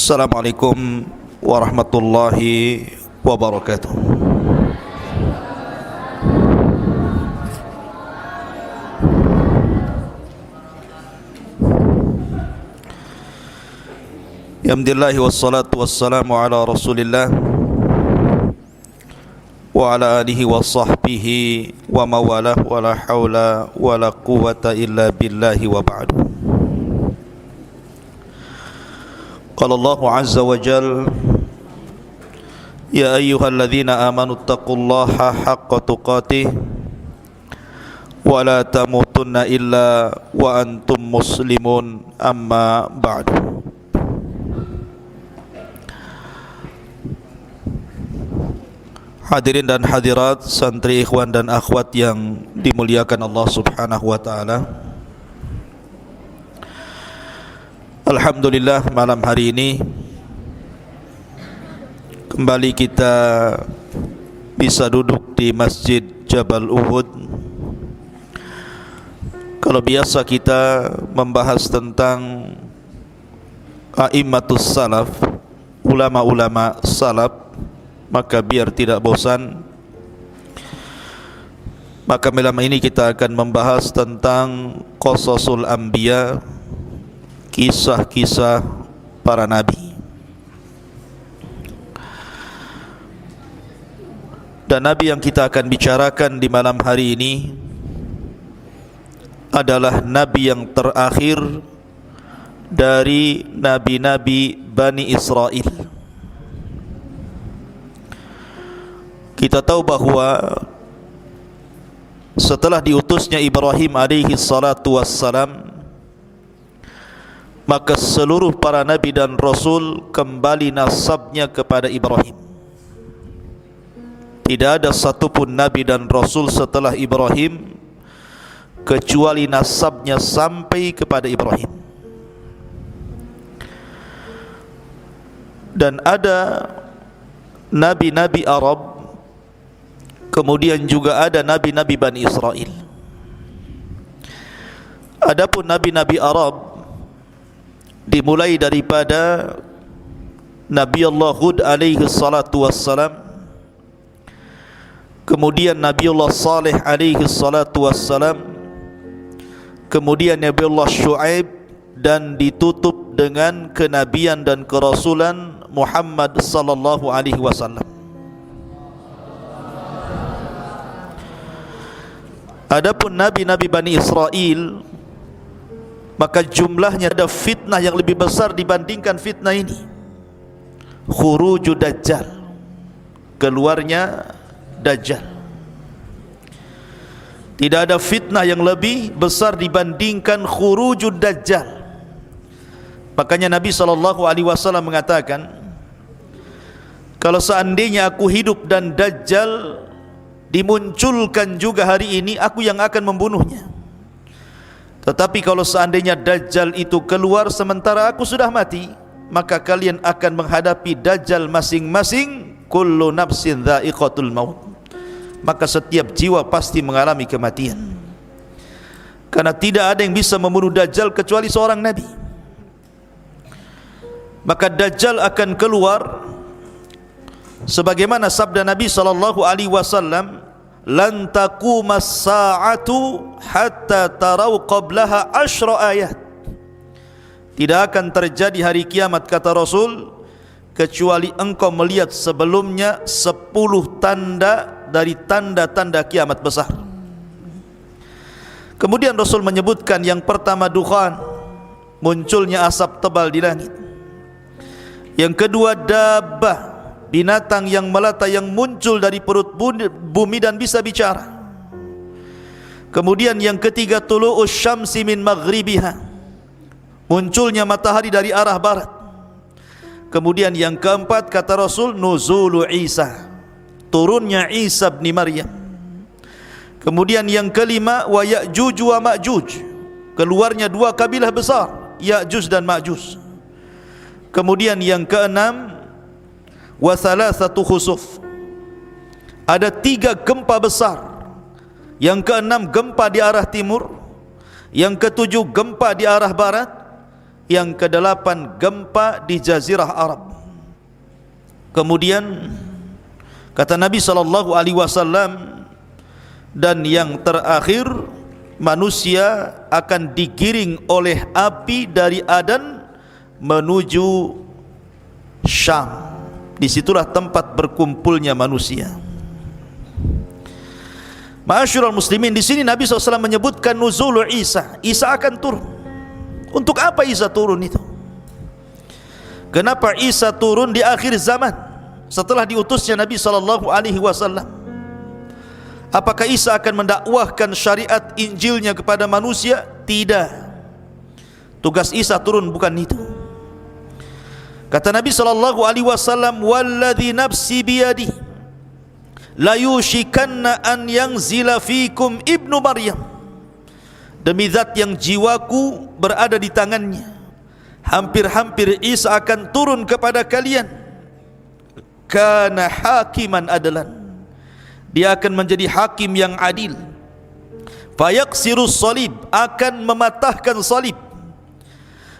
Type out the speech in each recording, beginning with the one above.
Assalamualaikum warahmatullahi wabarakatuh. Alhamdulillah wassalatu wassalamu ala Rasulillah wa ala alihi wa sahbihi wa mawalah wa la hawla wa la quwwata illa billahi wa ba'du. Qala Allahu azza wa jal, ya ayyuhalladzina amanu taqullaha haqqa tuqatih wa la tamutunna illa wa antum muslimun, amma ba'du. Hadirin dan hadirat, santri, ikhwan dan akhwat yang dimuliakan Allah subhanahu wa ta'ala, alhamdulillah malam hari ini kembali kita bisa duduk di Masjid Jabal Uhud. Kalau biasa kita membahas tentang a'immatus salaf, ulama-ulama salaf, maka biar tidak bosan, maka malam ini kita akan membahas tentang qasasul anbiya, kisah-kisah para nabi. Dan nabi yang kita akan bicarakan di malam hari ini adalah nabi yang terakhir dari nabi-nabi Bani Israel. Kita tahu bahawa setelah diutusnya Ibrahim alaihi salatu wassalam, maka seluruh para nabi dan rasul kembali nasabnya kepada Ibrahim. Tidak ada satupun nabi dan rasul setelah Ibrahim kecuali nasabnya sampai kepada Ibrahim. Dan ada nabi-nabi Arab, kemudian juga ada nabi-nabi Bani Israel. Adapun nabi-nabi Arab dimulai daripada Nabi Allah Hud alaihi salatu wassalam, kemudian Nabi Allah Saleh alaihi salatu wassalam, kemudian Nabi Allah Shu'aib, dan ditutup dengan kenabian dan kerasulan Muhammad sallallahu alaihi wasallam. Adapun nabi-nabi Bani Israel, maka jumlahnya ada fitnah yang lebih besar dibandingkan fitnah ini. Khurujud Dajjal, keluarnya Dajjal. Tidak ada fitnah yang lebih besar dibandingkan khurujud Dajjal. Makanya Nabi SAW mengatakan, kalau seandainya aku hidup dan Dajjal dimunculkan juga hari ini, aku yang akan membunuhnya. Tetapi kalau seandainya Dajjal itu keluar sementara aku sudah mati, maka kalian akan menghadapi Dajjal masing-masing. Kullu nafsin dha'iqatul maut, maka setiap jiwa pasti mengalami kematian. Karena tidak ada yang bisa membunuh Dajjal kecuali seorang nabi. Maka Dajjal akan keluar sebagaimana sabda Nabi SAW, lan taqumas sa'atu hatta tarau qablaha asyra ayat. Tidak akan terjadi hari kiamat, kata Rasul, kecuali engkau melihat sebelumnya 10 tanda dari tanda-tanda kiamat besar. Kemudian Rasul menyebutkan yang pertama dukhan, munculnya asap tebal di langit. Yang kedua dabbah, binatang yang melata yang muncul dari perut bumi dan bisa bicara. Kemudian yang ketiga tulu'us syamsi min maghribiha, munculnya matahari dari arah barat. Kemudian yang keempat, kata Rasul, nuzulu Isa, turunnya Isa bin Maryam. Kemudian yang kelima, wa Ya'juj wa Ma'juj, keluarnya dua kabilah besar, Ya'juj dan Ma'juj. Kemudian yang keenam, wa thalathatu khusuf, ada 3 gempa besar. Yang keenam gempa di arah timur, yang ketujuh gempa di arah barat, yang ke-8 gempa di Jazirah Arab. Kemudian kata Nabi SAW, dan yang terakhir manusia akan digiring oleh api dari Adan menuju Syam. Disitulah tempat berkumpulnya manusia. Ma'asyiral muslimin, di sini Nabi SAW menyebutkan nuzul Isa. Isa akan turun. Untuk apa Isa turun itu? Kenapa Isa turun di akhir zaman setelah diutusnya Nabi SAW? Apakah Isa akan mendakwahkan syariat Injilnya kepada manusia? Tidak. Tugas Isa turun bukan itu. Kata Nabi SAW, "Walladzi nafsi biyadi la yushikanna an yanzila fikum ibnu Maryam." Demi zat yang jiwaku berada di tangannya, hampir-hampir Isa akan turun kepada kalian. Kana hakiman adalan, dia akan menjadi hakim yang adil. Fayaksirus salib, akan mematahkan salib.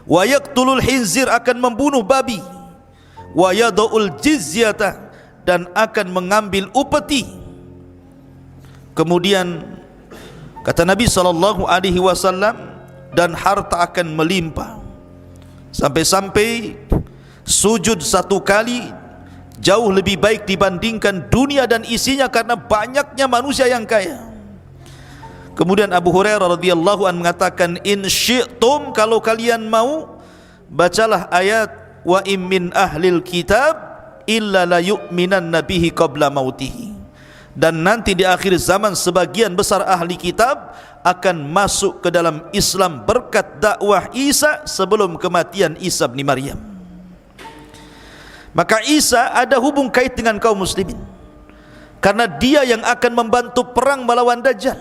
Wa yaqtulul khinzir, akan membunuh babi. Wa yada'ul jizyata, dan akan mengambil upeti. Kemudian kata Nabi SAW, dan harta akan melimpah, sampai-sampai sujud satu kali jauh lebih baik dibandingkan dunia dan isinya, karena banyaknya manusia yang kaya. Kemudian Abu Hurairah radhiyallahu anhu mengatakan, "In syi'tum, kalau kalian mau, bacalah ayat wa im min ahlil kitab illa la yu'minanna bihi qabla mautihi." Dan nanti di akhir zaman sebagian besar ahli kitab akan masuk ke dalam Islam berkat dakwah Isa sebelum kematian Isa bin Maryam. Maka Isa ada hubung kait dengan kaum muslimin, karena dia yang akan membantu perang melawan Dajjal.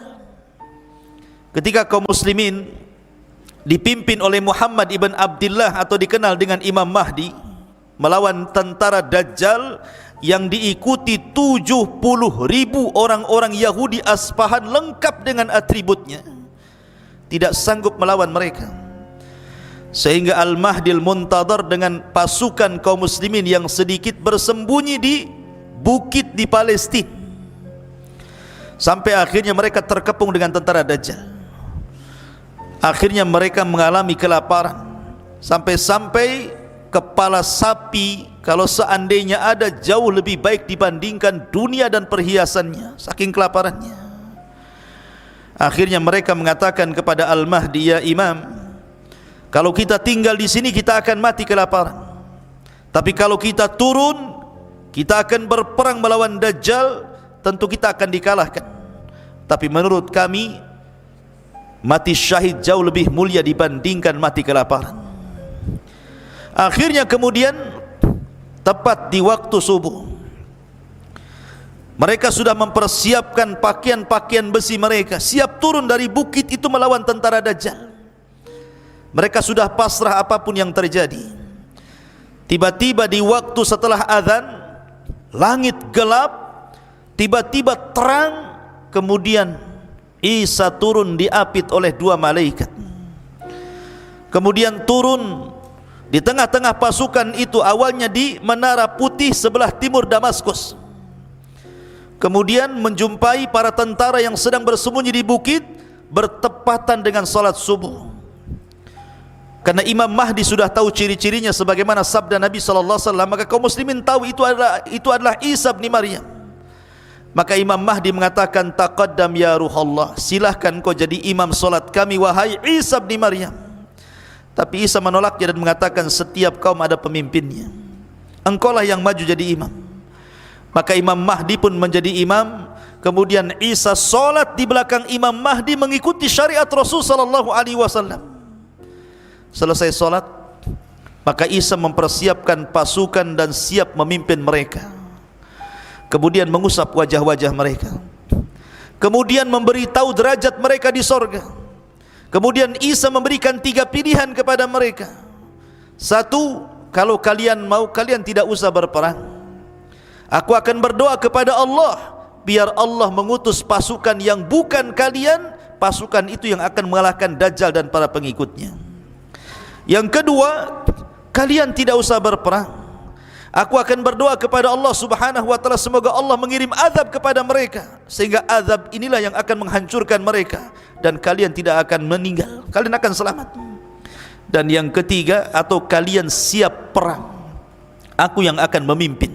Ketika kaum muslimin dipimpin oleh Muhammad ibn Abdullah atau dikenal dengan Imam Mahdi melawan tentara Dajjal yang diikuti 70.000 orang-orang Yahudi Asfahan lengkap dengan atributnya, tidak sanggup melawan mereka, sehingga Al-Mahdil Muntadhar dengan pasukan kaum muslimin yang sedikit bersembunyi di bukit di Palestina, sampai akhirnya mereka terkepung dengan tentara Dajjal. Akhirnya mereka mengalami kelaparan, sampai-sampai kepala sapi kalau seandainya ada jauh lebih baik dibandingkan dunia dan perhiasannya, saking kelaparannya. Akhirnya mereka mengatakan kepada Al-Mahdi, "Ya Imam, kalau kita tinggal di sini kita akan mati kelaparan. Tapi kalau kita turun, kita akan berperang melawan Dajjal, tentu kita akan dikalahkan. Tapi menurut kami, mati syahid jauh lebih mulia dibandingkan mati kelaparan." Akhirnya kemudian tepat di waktu subuh, mereka sudah mempersiapkan pakaian-pakaian besi mereka, siap turun dari bukit itu melawan tentara Dajjal. Mereka sudah pasrah apapun yang terjadi. Tiba-tiba di waktu setelah azan, langit gelap, tiba-tiba terang, kemudian Isa turun diapit oleh 2 malaikat. Kemudian turun di tengah-tengah pasukan itu, awalnya di Menara Putih sebelah timur Damaskus. Kemudian menjumpai para tentara yang sedang bersembunyi di bukit bertepatan dengan salat subuh. Karena Imam Mahdi sudah tahu ciri-cirinya sebagaimana sabda Nabi SAW, maka kaum muslimin tahu itu adalah Isa bin Maryam. Maka Imam Mahdi mengatakan, "Taqaddam ya Ruhallah, silahkan kau jadi imam solat kami wahai Isa bin Maryam." Tapi Isa menolaknya dan mengatakan, "Setiap kaum ada pemimpinnya, engkaulah yang maju jadi imam." Maka Imam Mahdi pun menjadi imam. Kemudian Isa solat di belakang Imam Mahdi mengikuti syariat Rasul sallallahu alaihi wasallam. Selesai solat, maka Isa mempersiapkan pasukan dan siap memimpin mereka. Kemudian mengusap wajah-wajah mereka, kemudian memberitahu derajat mereka di sorga. Kemudian Isa memberikan 3 pilihan kepada mereka. 1, kalau kalian mau, kalian tidak usah berperang. Aku akan berdoa kepada Allah, biar Allah mengutus pasukan yang bukan kalian, pasukan itu yang akan mengalahkan Dajjal dan para pengikutnya. Yang kedua, kalian tidak usah berperang. Aku akan berdoa kepada Allah Subhanahu wa taala semoga Allah mengirim azab kepada mereka, sehingga azab inilah yang akan menghancurkan mereka dan kalian tidak akan meninggal, kalian akan selamat. Dan yang ketiga, atau kalian siap perang, aku yang akan memimpin.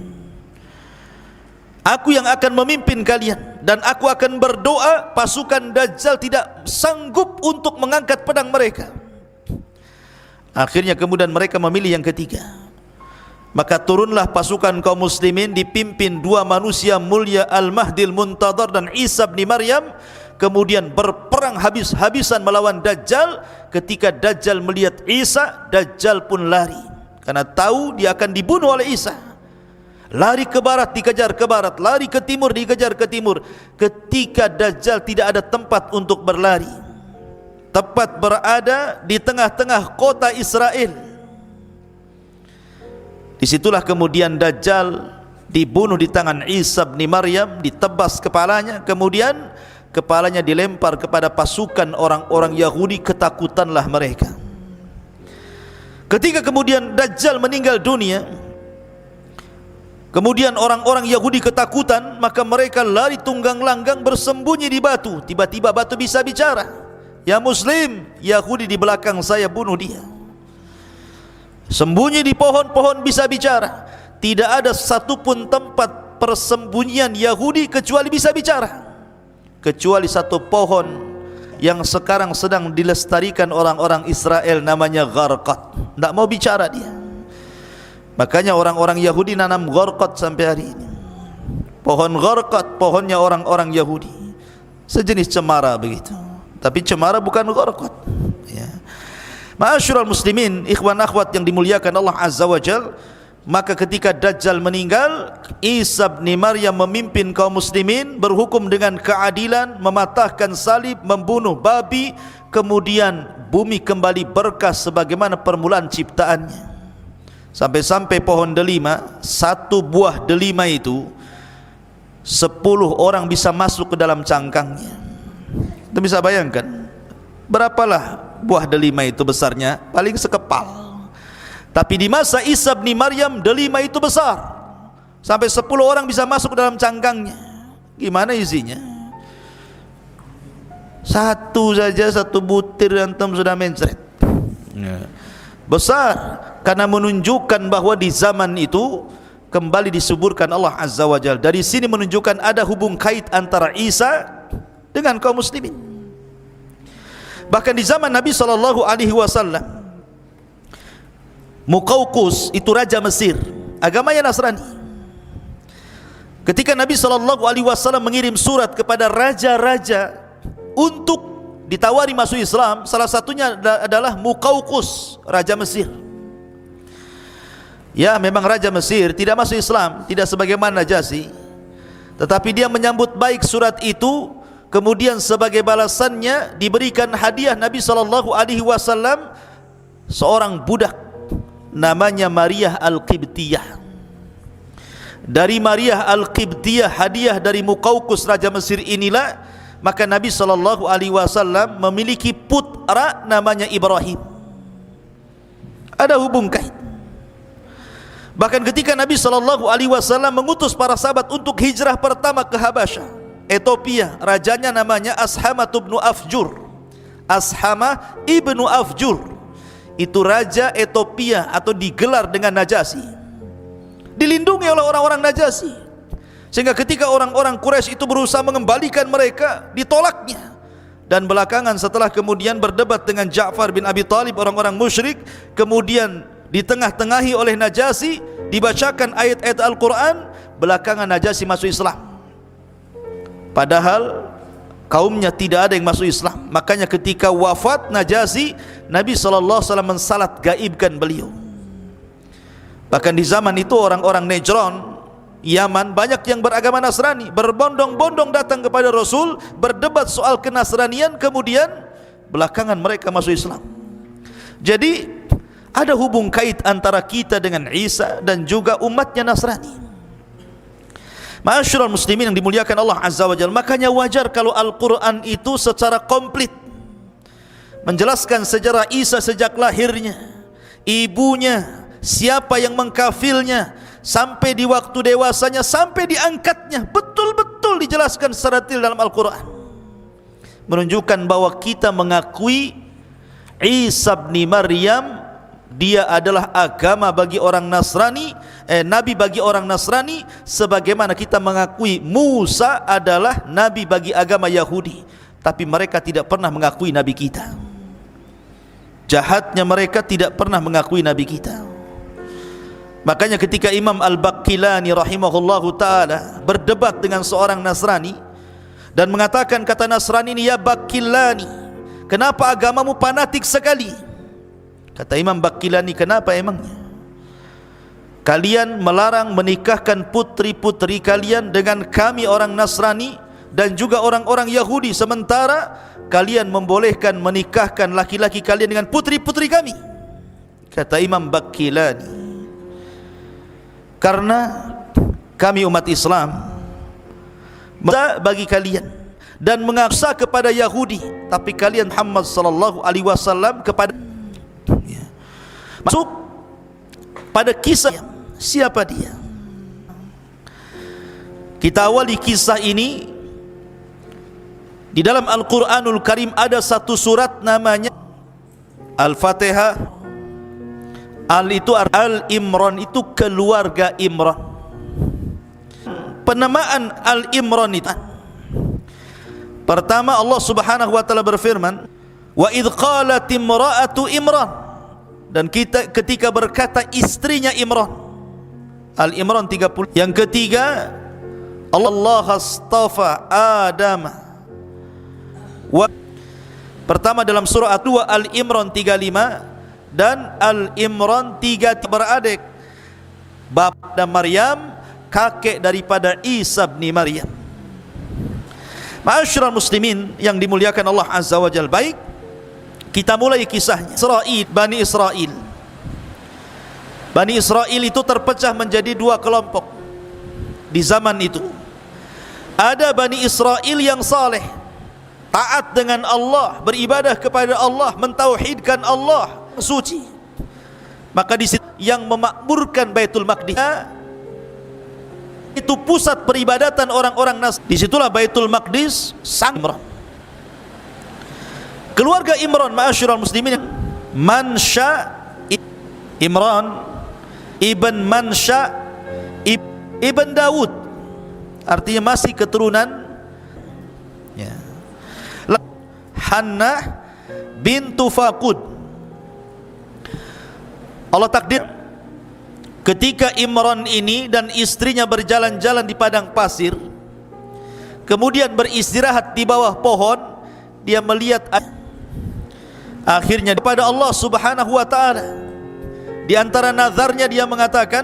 Aku yang akan memimpin kalian, dan aku akan berdoa pasukan Dajjal tidak sanggup untuk mengangkat pedang mereka. Akhirnya kemudian mereka memilih yang ketiga. Maka turunlah pasukan kaum muslimin dipimpin dua manusia mulia, Al-Mahdil Muntadhar dan Isa bin Maryam, kemudian berperang habis-habisan melawan Dajjal. Ketika Dajjal melihat Isa, Dajjal pun lari karena tahu dia akan dibunuh oleh Isa. Lari ke barat, dikejar ke barat, lari ke timur, dikejar ke timur. Ketika Dajjal tidak ada tempat untuk berlari, tepat berada di tengah-tengah kota Israel. Disitulah kemudian Dajjal dibunuh di tangan Isa bin Maryam, ditebas kepalanya, kemudian kepalanya dilempar kepada pasukan orang-orang Yahudi, ketakutanlah mereka. Ketika kemudian Dajjal meninggal dunia, kemudian orang-orang Yahudi ketakutan, maka mereka lari tunggang langgang bersembunyi di batu. Tiba-tiba batu bisa bicara, "Ya Muslim, Yahudi di belakang saya, bunuh dia." Sembunyi di pohon-pohon bisa bicara. Tidak ada satupun tempat persembunyian Yahudi kecuali bisa bicara, kecuali satu pohon yang sekarang sedang dilestarikan orang-orang Israel, namanya gharqad. Tidak mau bicara dia. Makanya orang-orang Yahudi nanam gharqad sampai hari ini. Pohon gharqad, pohonnya orang-orang Yahudi, sejenis cemara begitu, tapi cemara bukan gharqad, ya. Ma'asyiral muslimin, ikhwan akhwat yang dimuliakan Allah Azza wa Jal, maka ketika Dajjal meninggal, Isa bin Maryam memimpin kaum muslimin, berhukum dengan keadilan, mematahkan salib, membunuh babi, kemudian bumi kembali berkah sebagaimana permulaan ciptaannya. Sampai-sampai pohon delima, satu buah delima itu 10 orang bisa masuk ke dalam cangkangnya. Kita bisa bayangkan berapalah buah delima itu besarnya, paling sekepal. Tapi di masa Isa bin Maryam, delima itu besar, sampai 10 orang bisa masuk ke dalam cangkangnya. Gimana isinya? Satu saja, satu butir antum sudah mencret, ya. Besar, karena menunjukkan bahwa di zaman itu kembali disuburkan Allah Azza wa Jalla. Dari sini menunjukkan ada hubung kait antara Isa dengan kaum muslimin. Bahkan di zaman Nabi SAW, Muqawqus itu raja Mesir, agamanya Nasrani. Ketika Nabi SAW mengirim surat kepada raja-raja untuk ditawari masuk Islam, salah satunya adalah Muqawqus, raja Mesir. Ya, memang raja Mesir tidak masuk Islam, tidak sebagaimana Najasyi, tetapi dia menyambut baik surat itu. Kemudian sebagai balasannya diberikan hadiah Nabi SAW seorang budak namanya Maryah Al-Qibtiyah. Dari Maryah Al-Qibtiyah, hadiah dari Muqawqus raja Mesir inilah, maka Nabi SAW memiliki putra namanya Ibrahim. Ada hubung kait. Bahkan ketika Nabi SAW mengutus para sahabat untuk hijrah pertama ke Habasyah, Ethiopia, rajanya namanya Ashama ibnu Afjur. Ashama ibnu Afjur itu raja Ethiopia, atau digelar dengan Najasyi, dilindungi oleh orang-orang Najasyi, sehingga ketika orang-orang Quraisy itu berusaha mengembalikan mereka, ditolaknya. Dan belakangan setelah kemudian berdebat dengan Ja'far bin Abi Thalib, orang-orang musyrik, kemudian ditengah-tengahi oleh Najasyi, dibacakan ayat-ayat Al-Quran, belakangan Najasyi masuk Islam. Padahal kaumnya tidak ada yang masuk Islam. Makanya ketika wafat Najasyi, Nabi SAW mensalat gaibkan beliau. Bahkan di zaman itu orang-orang Najran, Yaman, banyak yang beragama Nasrani, berbondong-bondong datang kepada Rasul, berdebat soal kenasranian, kemudian belakangan mereka masuk Islam. Jadi ada hubung kait antara kita dengan Isa dan juga umatnya Nasrani. Ma'asyiral muslimin yang dimuliakan Allah Azza wa Jalla, makanya wajar kalau Al-Quran itu secara komplit menjelaskan sejarah Isa sejak lahirnya, ibunya, siapa yang mengkafilnya, sampai di waktu dewasanya, sampai diangkatnya, betul-betul dijelaskan secara detail dalam Al-Quran, menunjukkan bahwa kita mengakui Isa bin Maryam dia adalah agama bagi orang Nasrani, nabi bagi orang Nasrani, sebagaimana kita mengakui Musa adalah nabi bagi agama Yahudi. Tapi mereka tidak pernah mengakui nabi kita. Jahatnya mereka tidak pernah mengakui nabi kita. Makanya ketika Imam Al-Baqillani rahimahullahu ta'ala berdebat dengan seorang Nasrani dan mengatakan, kata Nasrani ini, ya Baqillani, kenapa agamamu fanatik sekali? Kata Imam Baqillani, kenapa emangnya? Kalian melarang menikahkan putri-putri kalian dengan kami orang Nasrani dan juga orang-orang Yahudi, sementara kalian membolehkan menikahkan laki-laki kalian dengan putri-putri kami. Kata Imam Baqillani, karena kami umat Islam bagi kalian dan mengaksa kepada Yahudi, tapi kalian Muhammad sallallahu alaihi wasallam kepada masuk pada kisah. Siapa dia? Kita awali kisah ini. Di dalam Al-Quranul Karim ada satu surat namanya Al-Fatihah. Al itu Al-Imran, itu keluarga Imran. Penamaan Al-Imran itu, pertama Allah Subhanahu wa taala berfirman, wa idh qalat imra'atu Imran, dan kita ketika berkata istrinya Imran. Al-Imran 30. Yang ketiga, Allah astafa Adam. Pertama dalam surah 2 Al-Imran 35 dan Al-Imran 3 beradik, bapa dan Maryam, kakek daripada Isa bin Maryam. Ma'asyiral muslimin yang dimuliakan Allah Azza wa Jalla, baik, kita mulai kisahnya. Bani Israel. Bani Israel itu terpecah menjadi dua kelompok di zaman itu. Ada Bani Israel yang saleh, taat dengan Allah, beribadah kepada Allah, mentauhidkan Allah, suci. Maka di situ yang memakmurkan Baitul Maqdis, itu pusat peribadatan orang-orang Nasrani. Disitulah Baitul Maqdis sang Imran. Keluarga Imran, ma'asyiral muslimin, Mansha Imran ibn Mansha ibn Daud, artinya masih keturunan ya. Hannah bintu Faqud. Allah takdir ketika Imran ini dan istrinya berjalan-jalan di padang pasir, kemudian beristirahat di bawah pohon, dia melihat akhirnya kepada Allah Subhanahu wa taala. Di antara nazarnya dia mengatakan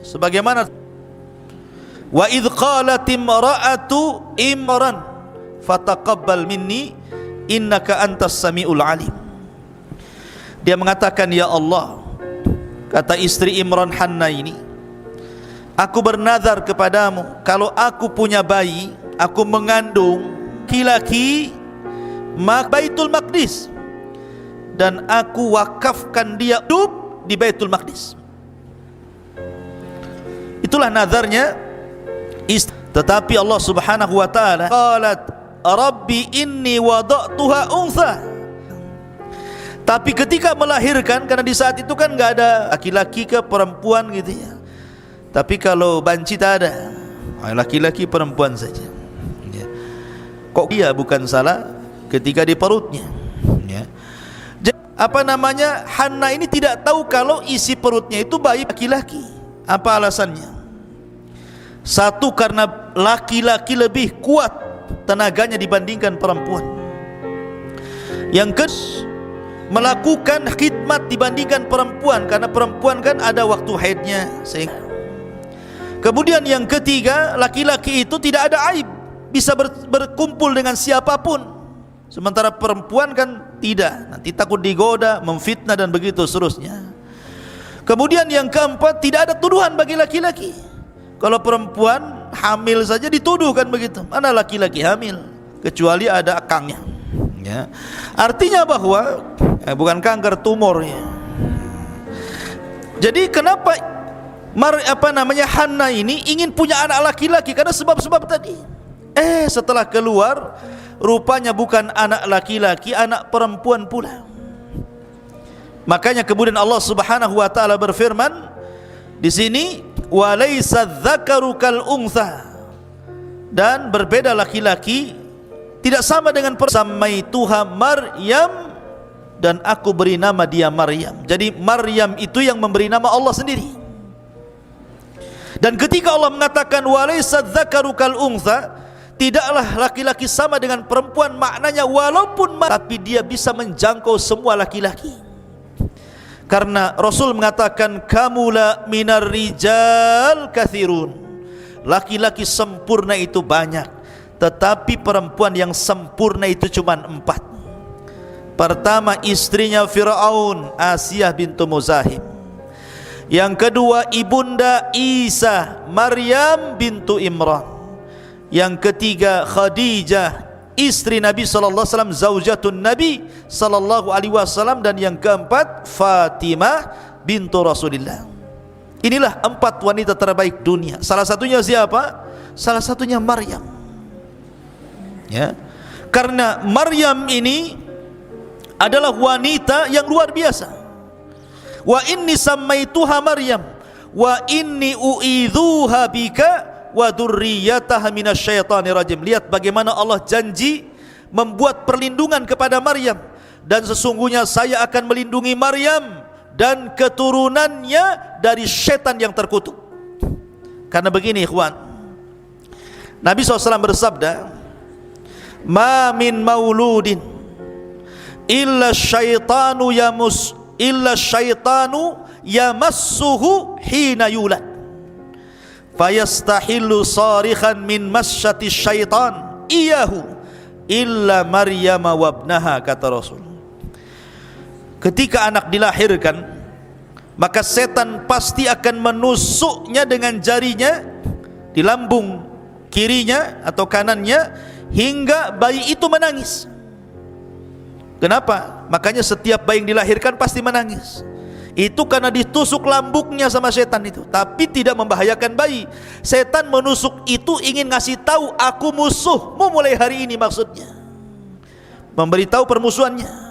sebagaimana, wa idh qalat imra'atu Imran fataqabbal minni innaka antas samiul alim. Dia mengatakan, ya Allah, kata istri Imran Hannah ini, aku bernazar kepadamu, kalau aku punya bayi, aku mengandung laki-laki, Baitul Maqdis, dan aku wakafkan dia hidup di Baitul Maqdis. Itulah nazarnya. Tetapi Allah Subhanahu wa taala qalat Rabbi inni wada'tuha untha. Tapi ketika melahirkan, karena di saat itu kan enggak ada laki-laki ke perempuan gitu ya. Tapi kalau banci tak ada, laki-laki perempuan saja. Ya. Kok dia bukan salah ketika di perutnya? Ya. Apa namanya? Hannah ini tidak tahu kalau isi perutnya itu bayi laki-laki. Apa alasannya? Satu, karena laki-laki lebih kuat tenaganya dibandingkan perempuan. Yang kedua, melakukan khidmat dibandingkan perempuan, karena perempuan kan ada waktu haidnya. Kemudian yang ketiga, laki-laki itu tidak ada aib, bisa berkumpul dengan siapapun, sementara perempuan kan tidak, nanti takut digoda, memfitnah dan begitu seterusnya. Kemudian yang keempat, tidak ada tuduhan bagi laki-laki. Kalau perempuan hamil saja dituduh kan begitu, mana laki-laki hamil, kecuali ada akangnya. Ya. Artinya bahwa bukan kanker, tumor ya. Jadi kenapa Hannah ini ingin punya anak laki-laki? Karena sebab-sebab tadi. Setelah keluar, rupanya bukan anak laki-laki, anak perempuan pula. Makanya kemudian Allah Subhanahu wa taala berfirman di sini, walaysa dzakaru kal untha, dan berbeda laki-laki, tidak sama dengan samaituha Maryam, dan aku beri nama dia Maryam. Jadi Maryam itu yang memberi nama Allah sendiri. Dan ketika Allah mengatakan walaysa dzakaru kal untha, tidaklah laki-laki sama dengan perempuan, maknanya walaupun tapi dia bisa menjangkau semua laki-laki. Karena Rasul mengatakan kamula minar rijal kathirun, laki-laki sempurna itu banyak, tetapi perempuan yang sempurna itu cuma 4. Pertama, istrinya Fir'aun, Asiyah bintu Muzahim. Yang kedua, ibunda Isa, Maryam bintu Imran. Yang ketiga, Khadijah, istri Nabi SAW, zaujatun Nabi SAW. Dan yang keempat, Fatimah bintu Rasulullah. Inilah 4 wanita terbaik dunia. Salah satunya siapa? Salah satunya Maryam. Ya, karena Maryam ini adalah wanita yang luar biasa. Wa inni sammaituha Maryam wa inni u'idzuha bika wa dzurriyyataha minasyaitonir rajim. Lihat bagaimana Allah janji membuat perlindungan kepada Maryam, dan sesungguhnya saya akan melindungi Maryam dan keturunannya dari setan yang terkutuk. Karena begini ikhwan, Nabi SAW bersabda, ma min mauludin illa syaitanu yamassuhu hina yulad fayastahillu sarikhan min masyati syaitan iyahu illa Maryam wabnaha, kata Rasul. Ketika anak dilahirkan, maka setan pasti akan menusuknya dengan jarinya di lambung kirinya atau kanannya hingga bayi itu menangis. Kenapa? Makanya setiap bayi yang dilahirkan pasti menangis. Itu karena ditusuk lambungnya sama setan itu, tapi tidak membahayakan bayi. Setan menusuk itu ingin ngasih tahu, aku musuhmu mulai hari ini, maksudnya memberitahu permusuhannya.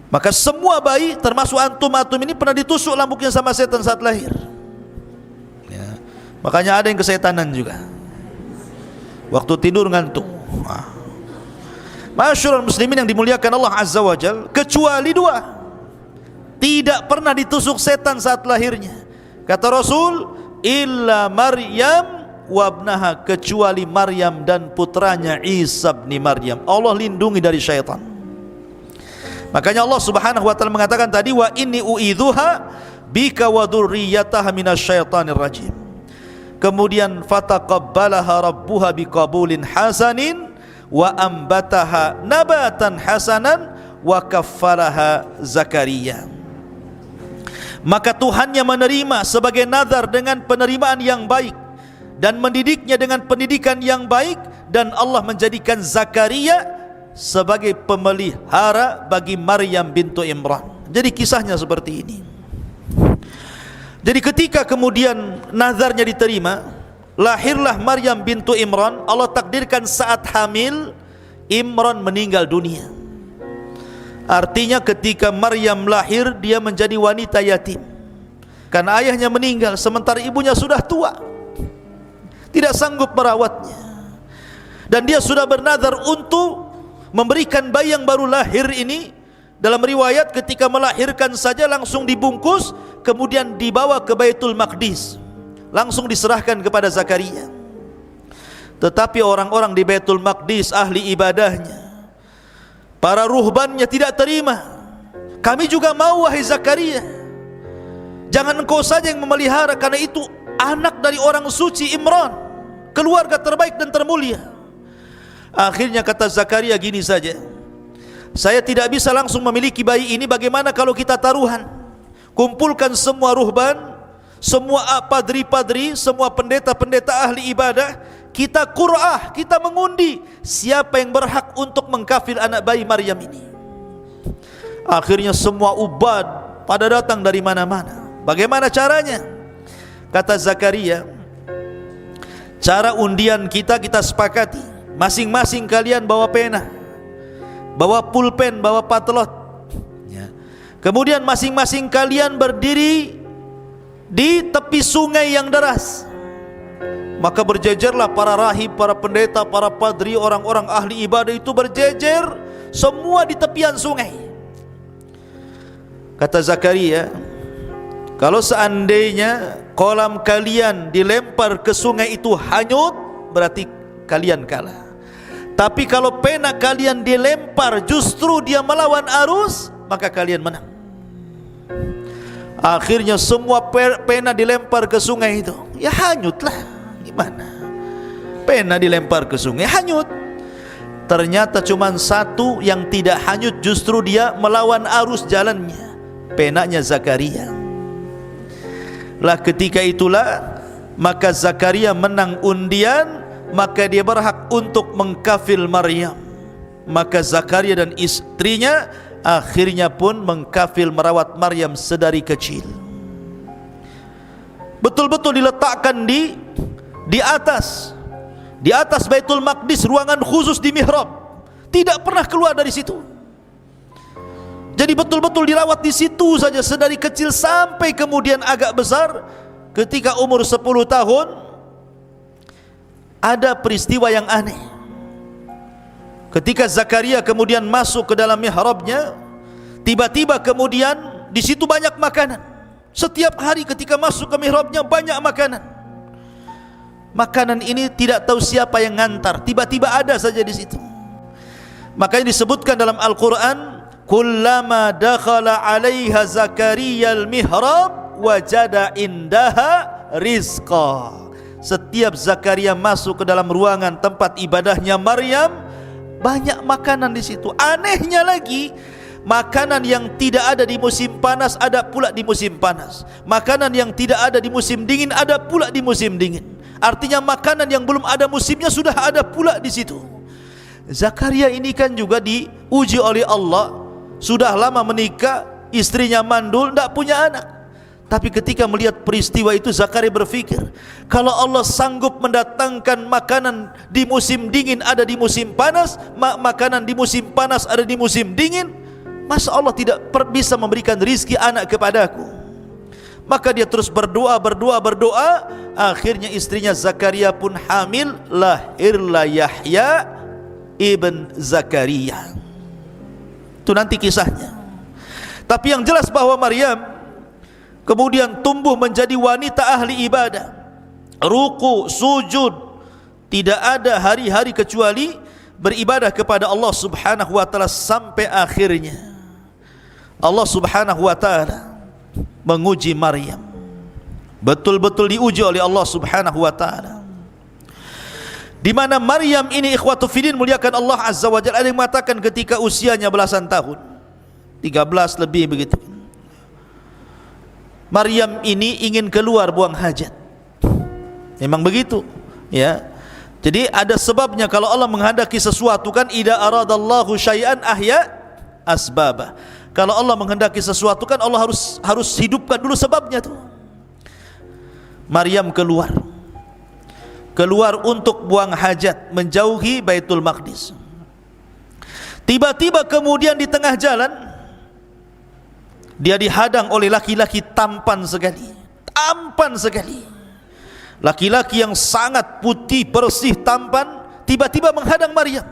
Maka semua bayi termasuk antum ini pernah ditusuk lambungnya sama setan saat lahir. Ya. Makanya ada yang kesetanan juga, waktu tidur ngantuk. Masyaallah muslimin yang dimuliakan Allah Azza wa Jal, kecuali 2 tidak pernah ditusuk setan saat lahirnya. Kata Rasul, illa Maryam wabnaha, kecuali Maryam dan putranya Isa bin Maryam. Allah lindungi dari syaitan. Makanya Allah Subhanahu wa taala mengatakan tadi, wa inni u'idzuha bika wa dzurriyyataha minasyaitonir rajim. Kemudian fataqabbalaha rabbuha biqabulin hasanin wa ambataha nabatan hasanan wa kaffalaha Zakaria. Maka Tuhannya menerima sebagai nazar dengan penerimaan yang baik dan mendidiknya dengan pendidikan yang baik, dan Allah menjadikan Zakaria sebagai pemelihara bagi Maryam bintu Imran. Jadi kisahnya seperti ini. Jadi ketika kemudian nazarnya diterima, lahirlah Maryam bintu Imran. Allah takdirkan saat hamil, Imran meninggal dunia. Artinya ketika Maryam lahir, dia menjadi wanita yatim karena ayahnya meninggal, sementara ibunya sudah tua, tidak sanggup merawatnya. Dan dia sudah bernazar untuk memberikan bayi yang baru lahir ini. Dalam riwayat ketika melahirkan saja langsung dibungkus, kemudian dibawa ke Baitul Maqdis, langsung diserahkan kepada Zakaria. Tetapi orang-orang di Baitul Maqdis, ahli ibadahnya, para ruhbannya tidak terima. Kami juga mau, wahai Zakaria, jangan engkau saja yang memelihara, karena itu anak dari orang suci Imran, keluarga terbaik dan termulia. Akhirnya kata Zakaria gini saja, saya tidak bisa langsung memiliki bayi ini, bagaimana kalau kita taruhan? Kumpulkan semua ruhban, semua padri-padri, semua pendeta-pendeta ahli ibadah, kita qur'ah, kita mengundi siapa yang berhak untuk mengkafil anak bayi Maryam ini. Akhirnya semua ubad pada datang dari mana-mana. Bagaimana caranya? Kata Zakaria, cara undian kita sepakati, masing-masing kalian bawa pena, bawa pulpen, bawa patlot ya. Kemudian masing-masing kalian berdiri di tepi sungai yang deras. Maka berjejerlah para rahib, para pendeta, para padri, orang-orang ahli ibadah itu berjejer semua di tepian sungai. Kata Zakaria, kalau seandainya kolam kalian dilempar ke sungai itu hanyut, berarti kalian kalah. Tapi kalau pena kalian dilempar justru dia melawan arus, maka kalian menang. Akhirnya semua pena dilempar ke sungai itu, ya hanyutlah. Gimana? Pena dilempar ke sungai hanyut. Ternyata cuma satu yang tidak hanyut, justru dia melawan arus jalannya, penanya Zakaria. Lah ketika itulah maka Zakaria menang undian, maka dia berhak untuk mengkafil Maryam. Maka Zakaria dan istrinya akhirnya pun mengkafil merawat Maryam sedari kecil. Betul-betul diletakkan di atas Baitul Maqdis, ruangan khusus di mihrab, tidak pernah keluar dari situ. Jadi betul-betul dirawat di situ saja sedari kecil sampai kemudian agak besar. Ketika umur 10 tahun ada peristiwa yang aneh. Ketika Zakaria kemudian masuk ke dalam mihrabnya, tiba-tiba kemudian di situ banyak makanan. Setiap hari ketika masuk ke mihrabnya banyak makanan. Makanan ini tidak tahu siapa yang ngantar, tiba-tiba ada saja di situ. Makanya disebutkan dalam Al-Quran, kullama dakhala 'alaiha Zakaria al-mihrab wajada indaha rizqa. Setiap Zakaria masuk ke dalam ruangan tempat ibadahnya Maryam, banyak makanan di situ. Anehnya lagi, makanan yang tidak ada di musim panas ada pula di musim panas. Makanan yang tidak ada di musim dingin ada pula di musim dingin. Artinya makanan yang belum ada musimnya sudah ada pula di situ. Zakaria ini kan juga diuji oleh Allah. Sudah lama menikah, istrinya mandul, tidak punya anak. Tapi ketika melihat peristiwa itu, Zakaria berpikir, kalau Allah sanggup mendatangkan makanan di musim dingin ada di musim panas, makanan di musim panas ada di musim dingin, masa Allah tidak bisa memberikan rizki anak kepadaku? Maka dia terus berdoa. Akhirnya istrinya Zakaria pun hamil, lahirlah Yahya ibn Zakaria. Itu nanti kisahnya. Tapi yang jelas bahwa Maryam kemudian tumbuh menjadi wanita ahli ibadah, ruku, sujud, tidak ada hari-hari kecuali beribadah kepada Allah Subhanahu wa taala sampai akhirnya Allah Subhanahu wa taala menguji Maryam. Betul-betul diuji oleh Allah Subhanahu wa taala. Di mana Maryam ini ikhwatu fillah muliakan Allah Azza wa Jalla, ada yang mengatakan ketika usianya belasan tahun, 13 lebih begitu, Maryam ini ingin keluar buang hajat. Memang begitu ya. Jadi ada sebabnya. Kalau Allah menghendaki sesuatu kan, idza aradallahu syai'an ahya asbabah. Kalau Allah menghendaki sesuatu kan Allah harus hidupkan dulu sebabnya tuh. Maryam keluar untuk buang hajat, menjauhi Baitul Maqdis. Tiba-tiba kemudian di tengah jalan dia dihadang oleh laki-laki tampan sekali. Laki-laki yang sangat putih, bersih, tampan, tiba-tiba menghadang Maryam.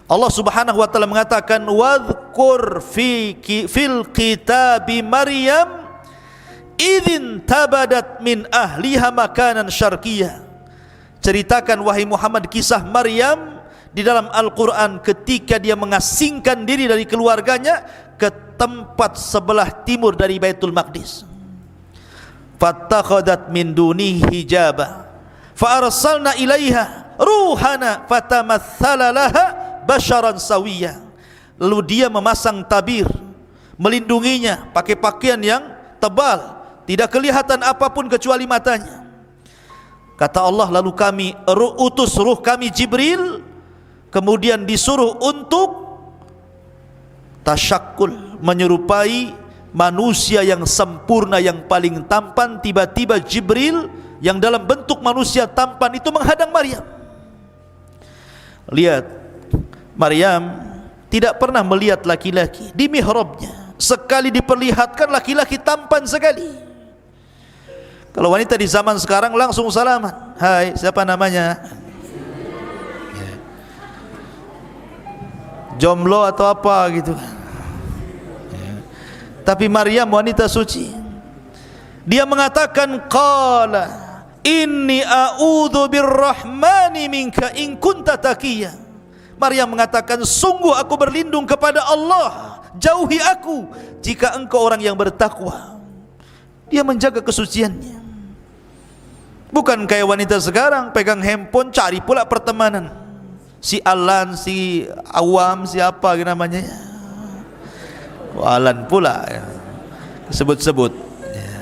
Allah Subhanahu wa taala mengatakan, wadhkur fil kitabi Maryam idzin tabadat min ahliha makanan syarqiyah. Ceritakan wahai Muhammad kisah Maryam di dalam Al-Quran ketika dia mengasingkan diri dari keluarganya ke tempat sebelah timur dari Baitul Maqdis. Fattakhadat min dunihi hijaba fa arsalna ilaiha ruhana fatamatsala laha basyaran sawiyya. Lalu dia memasang tabir melindunginya, pakai pakaian yang tebal, tidak kelihatan apapun kecuali matanya. Kata Allah, lalu kami utus ruh kami Jibril, kemudian disuruh untuk tasyakkul, menyerupai manusia yang sempurna, yang paling tampan, tiba-tiba Jibril yang dalam bentuk manusia tampan itu menghadang Maryam. Lihat, Maryam tidak pernah melihat laki-laki di mihrabnya. Sekali diperlihatkan laki-laki tampan sekali. Kalau wanita di zaman sekarang langsung salaman, hai siapa namanya, jomblo atau apa gitu. Tapi Maryam wanita suci, dia mengatakan qala inni a'udzu birrahmani minka in kunta taqiyya. Maryam mengatakan, sungguh aku berlindung kepada Allah, jauhi aku jika engkau orang yang bertakwa. Dia menjaga kesuciannya. Bukan kayak wanita sekarang pegang handphone cari pula pertemanan. Si Alan, si Awam, siapa namanya? Alan pula ya. Sebut-sebut ya.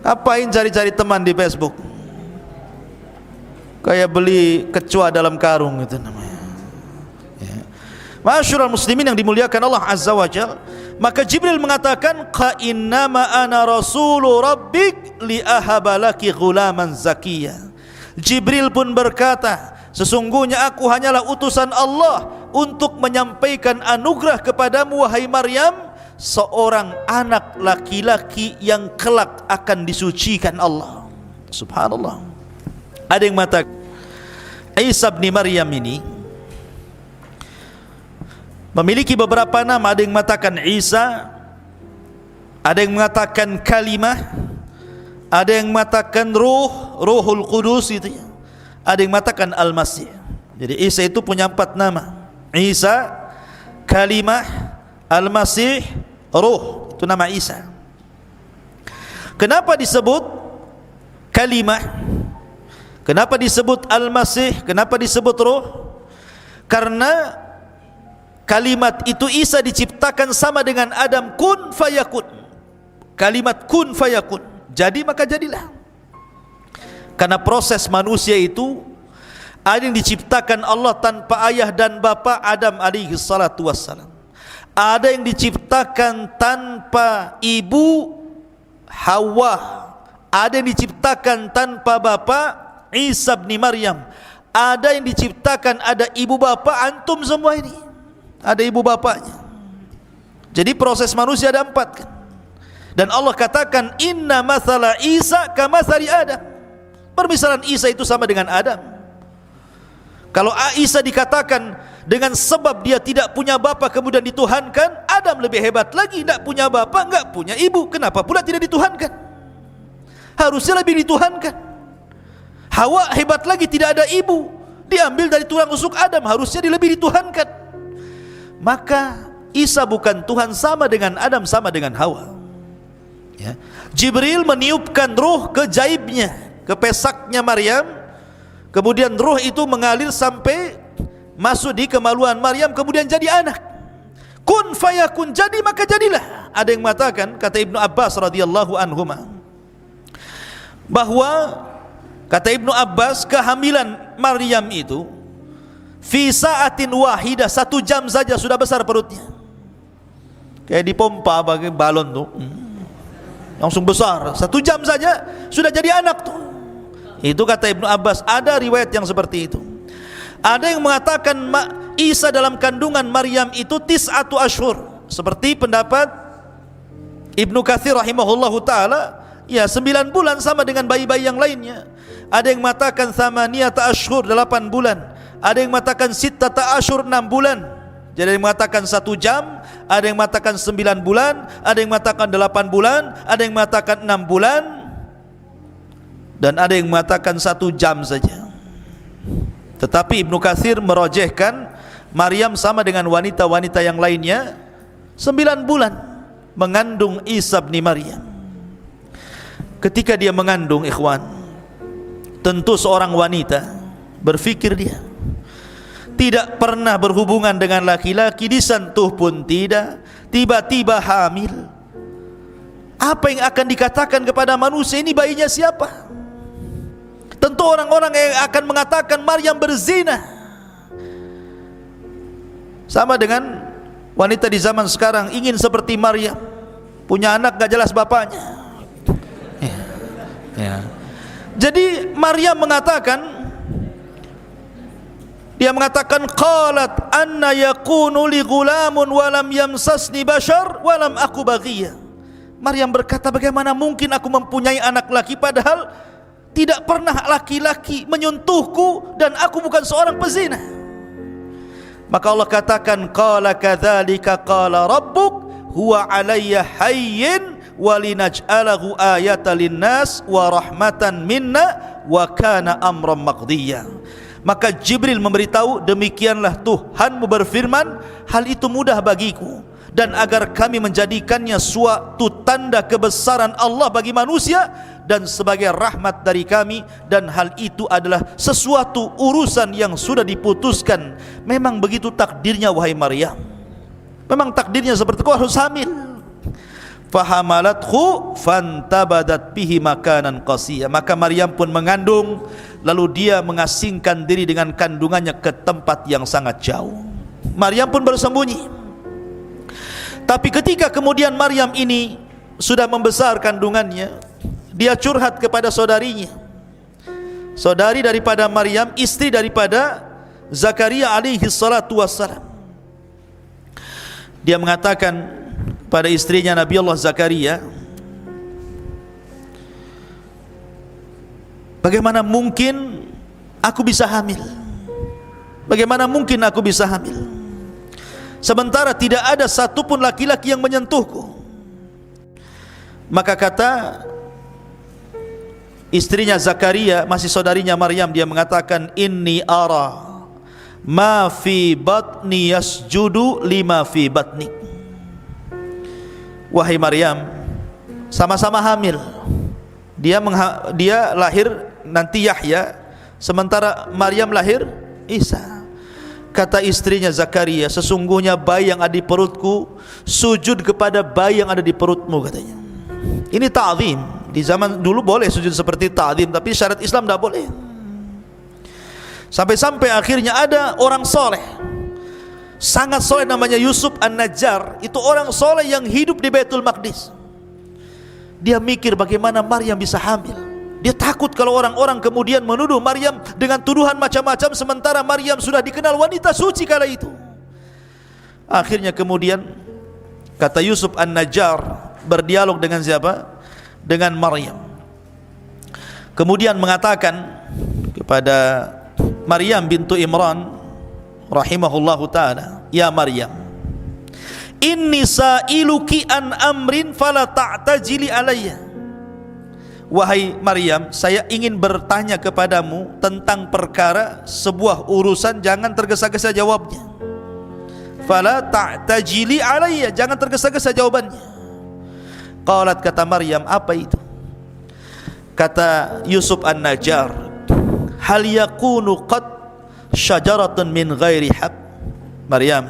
Apain cari-cari teman di Facebook? Kayak beli kecoa dalam karung itu namanya ya. Ma'asyiral muslimin yang dimuliakan Allah Azza wa Jalla, maka Jibril mengatakan qa innama ana rasulu rabbik li ahabalaki ghulaman zakiyya. Jibril pun berkata, sesungguhnya aku hanyalah utusan Allah untuk menyampaikan anugerah kepadamu wahai Maryam, seorang anak laki-laki yang kelak akan disucikan Allah. Subhanallah. Ada yang mengatakan Isa bin Maryam ini memiliki beberapa nama. Ada yang mengatakan Isa, ada yang mengatakan kalimah, ada yang mengatakan Ruhul Qudus itu ya. Ada yang mengatakan Al-Masih. Jadi Isa itu punya 4 nama. Isa, kalimah, Al-Masih, Ruh. Itu nama Isa. Kenapa disebut kalimah? Kenapa disebut Al-Masih? Kenapa disebut Ruh? Karena kalimat itu Isa diciptakan sama dengan Adam, kun fayakun. Kalimat kun fayakun, jadi maka jadilah. Karena proses manusia itu ada yang diciptakan Allah tanpa ayah dan bapa, Adam alaihi salatu wassalam. Ada yang diciptakan tanpa ibu, Hawa. Ada yang diciptakan tanpa bapa, Isa bin Maryam. Ada yang diciptakan ada ibu bapa, antum semua ini ada ibu bapanya. Jadi proses manusia ada 4 kan. Dan Allah katakan inna mathala Isa kamathali Adam. Permisalan Isa itu sama dengan Adam. Kalau Isa dikatakan dengan sebab dia tidak punya bapa kemudian dituhankan, Adam lebih hebat lagi, tidak punya bapa, enggak punya ibu, kenapa pula tidak dituhankan? Harusnya lebih dituhankan. Hawa hebat lagi, tidak ada ibu, diambil dari tulang rusuk Adam, harusnya dia lebih dituhankan. Maka Isa bukan Tuhan, sama dengan Adam, sama dengan Hawa ya. Jibril meniupkan ruh ke jaibnya, ke pesaknya Maryam. Kemudian ruh itu mengalir sampai masuk di kemaluan Maryam, kemudian jadi anak. Kun fayakun, jadi maka jadilah. Ada yang mengatakan, kata Ibnu Abbas radhiyallahu anhuma, bahwa kata Ibnu Abbas kehamilan Maryam itu fi sa'atin wahidah, 1 jam saja sudah besar perutnya. Kayak dipompa pakai balon tuh, langsung besar. 1 jam saja sudah jadi anak tuh. Itu kata Ibnu Abbas. Ada riwayat yang seperti itu. Ada yang mengatakan Isa dalam kandungan Maryam itu 9 ashur, seperti pendapat Ibnu Katsir rahimahullahu taala, ya 9 bulan sama dengan bayi-bayi yang lainnya. Ada yang mengatakan 8 ashur, 8 bulan. Ada yang mengatakan 6 ashur, 6 bulan. Jadi ada yang mengatakan 1 jam, ada yang mengatakan 9 bulan, ada yang mengatakan 8 bulan, ada yang mengatakan 6 bulan, dan ada yang mengatakan 1 jam saja. Tetapi Ibnu Katsir merojehkan Maryam sama dengan wanita-wanita yang lainnya 9 bulan mengandung Isa bin Maryam. Ketika dia mengandung, ikhwan, tentu seorang wanita berfikir dia tidak pernah berhubungan dengan laki-laki, disentuh pun tidak, tiba-tiba hamil. Apa yang akan dikatakan kepada manusia, ini bayinya siapa? Tentu orang-orang yang akan mengatakan Maryam berzina. Sama dengan wanita di zaman sekarang ingin seperti Maryam, punya anak gak jelas bapaknya. Ya. Jadi Maryam mengatakan, dia mengatakan qalat anna yakunu li ghulamun wa lam yamsasni bashar wa lam aku baghiya. Maryam berkata, bagaimana mungkin aku mempunyai anak laki padahal tidak pernah laki-laki menyentuhku dan aku bukan seorang pezina. Maka Allah katakan, qala kadzalika qala rabbuk huwa alayya hayyin walinaj'alahu ayatan linnas wa rahmatan minna wa kana amran maqdiya. Maka Jibril memberitahu, demikianlah Tuhanmu berfirman, hal itu mudah bagiku, dan agar kami menjadikannya suatu tanda kebesaran Allah bagi manusia dan sebagai rahmat dari kami, dan hal itu adalah sesuatu urusan yang sudah diputuskan. Memang begitu takdirnya wahai Maryam, memang takdirnya seperti itu, harus hamil. Fahamalathu fantabadat bihi makanan qasiya. Maka Maryam pun mengandung, lalu dia mengasingkan diri dengan kandungannya ke tempat yang sangat jauh. Maryam pun bersembunyi. Tapi ketika kemudian Maryam ini sudah membesar kandungannya, dia curhat kepada saudarinya, saudari daripada Maryam, istri daripada Zakaria alaihi salatu wassalam. Dia mengatakan pada istrinya Nabi Allah Zakaria, bagaimana mungkin aku bisa hamil? Bagaimana mungkin aku bisa hamil? Sementara tidak ada satupun laki-laki yang menyentuhku. Maka kata istrinya Zakaria, masih saudarinya Maryam, dia mengatakan, inni ara ma fi batni yasjudu lima fi batnik. Wahai Maryam, sama-sama hamil. Dia lahir nanti Yahya, sementara Maryam lahir Isa. Kata istrinya Zakaria, sesungguhnya bayi yang ada di perutku sujud kepada bayi yang ada di perutmu, katanya. Ini ta'zim. Di zaman dulu boleh sujud seperti ta'zim, tapi syariat Islam tidak boleh. Sampai-sampai akhirnya ada orang soleh, sangat soleh, namanya Yusuf An-Najjar. Itu orang soleh yang hidup di Baitul Maqdis. Dia mikir bagaimana Maryam bisa hamil. Dia takut kalau orang-orang kemudian menuduh Maryam dengan tuduhan macam-macam, sementara Maryam sudah dikenal wanita suci kala itu. Akhirnya kemudian kata Yusuf An-Najjar berdialog dengan siapa? Dengan Maryam. Kemudian mengatakan kepada Maryam bintu Imran rahimahullahu ta'ala, ya Maryam, inni sa'iluki an amrin fala ta'tajili alayya. Wahai Maryam, saya ingin bertanya kepadamu tentang perkara, sebuah urusan, jangan tergesa-gesa jawabnya. Fala ta'tajili alayya, jangan tergesa-gesa jawabannya. Qalat, kata Maryam, apa itu? Kata Yusuf An-Najjar, hal yakunu qad syajaratun min ghairi haq. Maryam,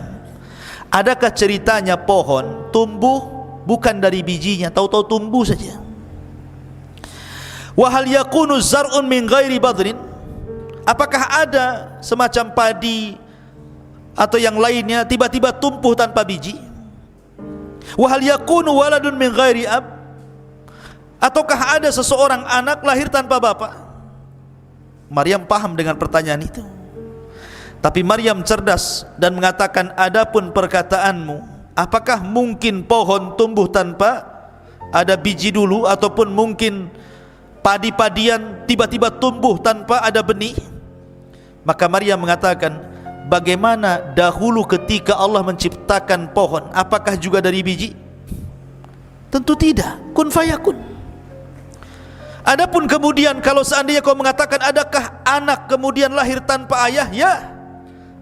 adakah ceritanya pohon tumbuh bukan dari bijinya, tahu-tahu tumbuh saja? Wa hal yakunu zar'un min ghairi badrin, apakah ada semacam padi atau yang lainnya tiba-tiba tumbuh tanpa biji? Wa hal yakunu waladun min ghairi ab, ataukah ada seseorang anak lahir tanpa bapak? Maryam paham dengan pertanyaan itu. Tapi Maryam cerdas dan mengatakan, adapun perkataanmu, apakah mungkin pohon tumbuh tanpa ada biji dulu, ataupun mungkin padi-padian tiba-tiba tumbuh tanpa ada benih? Maka Maryam mengatakan, bagaimana dahulu ketika Allah menciptakan pohon, apakah juga dari biji? Tentu tidak, kun fayakun. Adapun kemudian kalau seandainya kau mengatakan adakah anak kemudian lahir tanpa ayah, ya,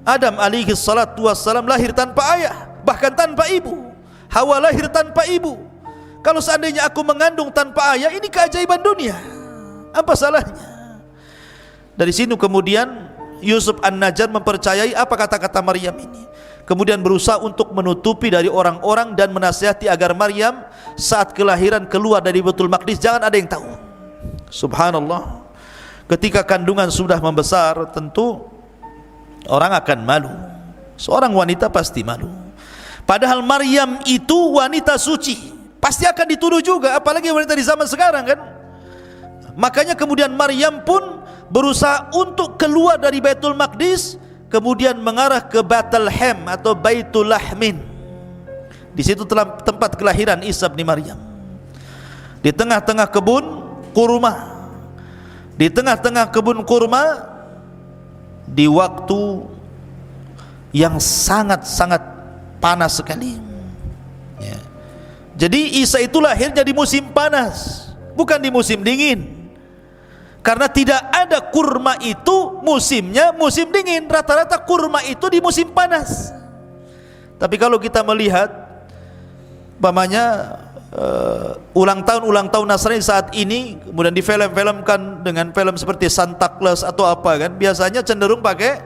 Adam alaihi salatu wassalam lahir tanpa ayah, bahkan tanpa ibu. Hawa lahir tanpa ibu. Kalau seandainya aku mengandung tanpa ayah, ini keajaiban dunia, apa salahnya? Dari sini kemudian Yusuf An-Najjar mempercayai apa kata-kata Maryam ini, kemudian berusaha untuk menutupi dari orang-orang dan menasihati agar Maryam saat kelahiran keluar dari Baitul Maqdis jangan ada yang tahu. Subhanallah, ketika kandungan sudah membesar, tentu orang akan malu. Seorang wanita pasti malu. Padahal Maryam itu wanita suci, pasti akan dituduh juga, apalagi wanita di zaman sekarang kan. Makanya kemudian Maryam pun berusaha untuk keluar dari Baitul Maqdis, kemudian mengarah ke Bethlehem atau Baitul Lahmin. Di situ telah tempat kelahiran Isa bin Maryam. Di tengah-tengah kebun kurma. Di tengah-tengah kebun kurma, di waktu yang sangat-sangat panas sekali. Ya. Jadi Isa itu lahirnya di musim panas, bukan di musim dingin. Karena tidak ada kurma itu musimnya musim dingin. Rata-rata kurma itu di musim panas. Tapi kalau kita melihat umpamanya ulang tahun Nasrani saat ini, kemudian difilm-filmkan dengan film seperti Santa Claus atau apa kan, biasanya cenderung pakai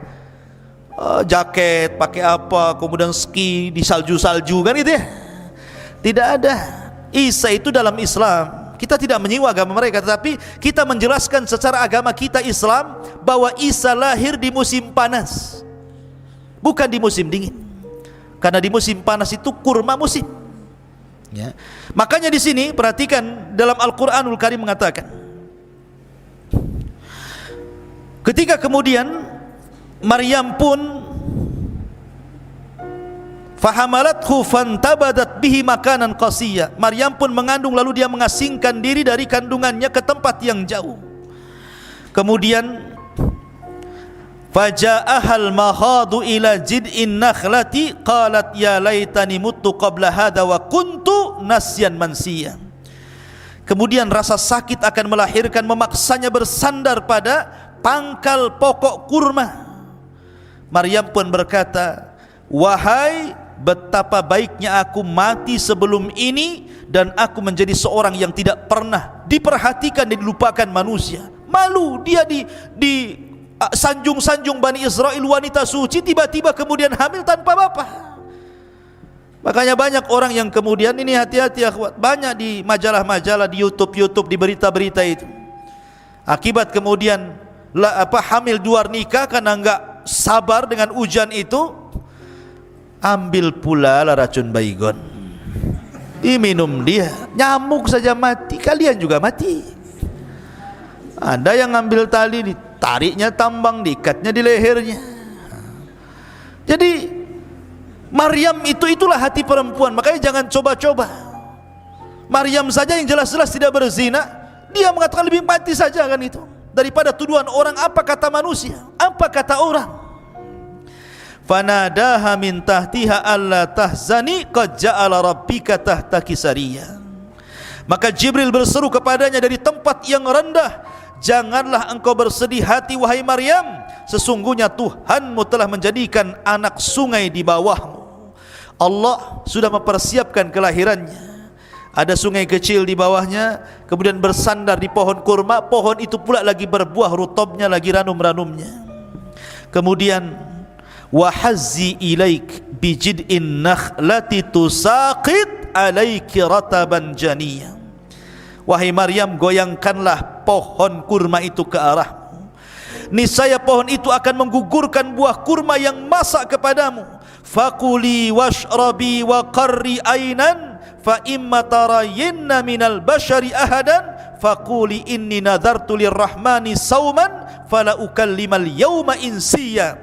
jaket, pakai apa, kemudian ski di salju-salju kan gitu ya. Tidak ada. Isa itu dalam Islam, kita tidak menyinggung agama mereka, tetapi kita menjelaskan secara agama kita Islam bahwa Isa lahir di musim panas, bukan di musim dingin. Karena di musim panas itu kurma musim. Ya. Makanya di sini perhatikan dalam Al-Qur'anul Karim mengatakan, ketika kemudian Maryam pun fahamalathu fantabadat bihi makanan qasiyya, Maryam pun mengandung lalu dia mengasingkan diri dari kandungannya ke tempat yang jauh. Kemudian faja'ahal mahadu ila jid'in nakhlati qalat ya laitani muttu qabla hadha wa kuntu nasyan mansiya. Kemudian rasa sakit akan melahirkan memaksanya bersandar pada pangkal pokok kurma. Maryam pun berkata, wahai betapa baiknya aku mati sebelum ini dan aku menjadi seorang yang tidak pernah diperhatikan dan dilupakan manusia. Malu dia di sanjung-sanjung Bani Israel, wanita suci, tiba-tiba kemudian hamil tanpa bapak. Makanya banyak orang yang kemudian, ini hati-hati akhwat, banyak di majalah-majalah, di YouTube, di berita-berita itu, akibat kemudian hamil di luar nikah karena enggak sabar dengan ujian itu, ambil pula lah racun baygon, diminum dia, nyamuk saja mati, kalian juga mati. Ada yang ngambil tali, tariknya tambang, diikatnya di lehernya. Jadi Maryam itulah hati perempuan. Makanya jangan coba-coba. Maryam saja yang jelas-jelas tidak berzina, dia mengatakan lebih mati saja kan itu, daripada tuduhan orang. Apa kata manusia, apa kata orang. Fanadaha min tahtiha alla tahzani qad ja'ala rabbika tahtaki sariyya. Maka Jibril berseru kepadanya dari tempat yang rendah, janganlah engkau bersedih hati wahai Maryam, sesungguhnya Tuhanmu telah menjadikan anak sungai di bawahmu. Allah sudah mempersiapkan kelahirannya. Ada sungai kecil di bawahnya, kemudian bersandar di pohon kurma. Pohon itu pula lagi berbuah, rutobnya lagi ranum-ranumnya. Kemudian wahazzi ilaik bijid'in nakhlati tusaqit alaiki rataban janiyya. Wahai Maryam, goyangkanlah pohon kurma itu ke arahmu. Niscaya pohon itu akan menggugurkan buah kurma yang masak kepadamu. Fakuli washrabi wa qarri ainan fa imma tarayinna minal bashari ahadan fakuli inni nadartu lirrahmani sauman fala ukallimal yawma insiya.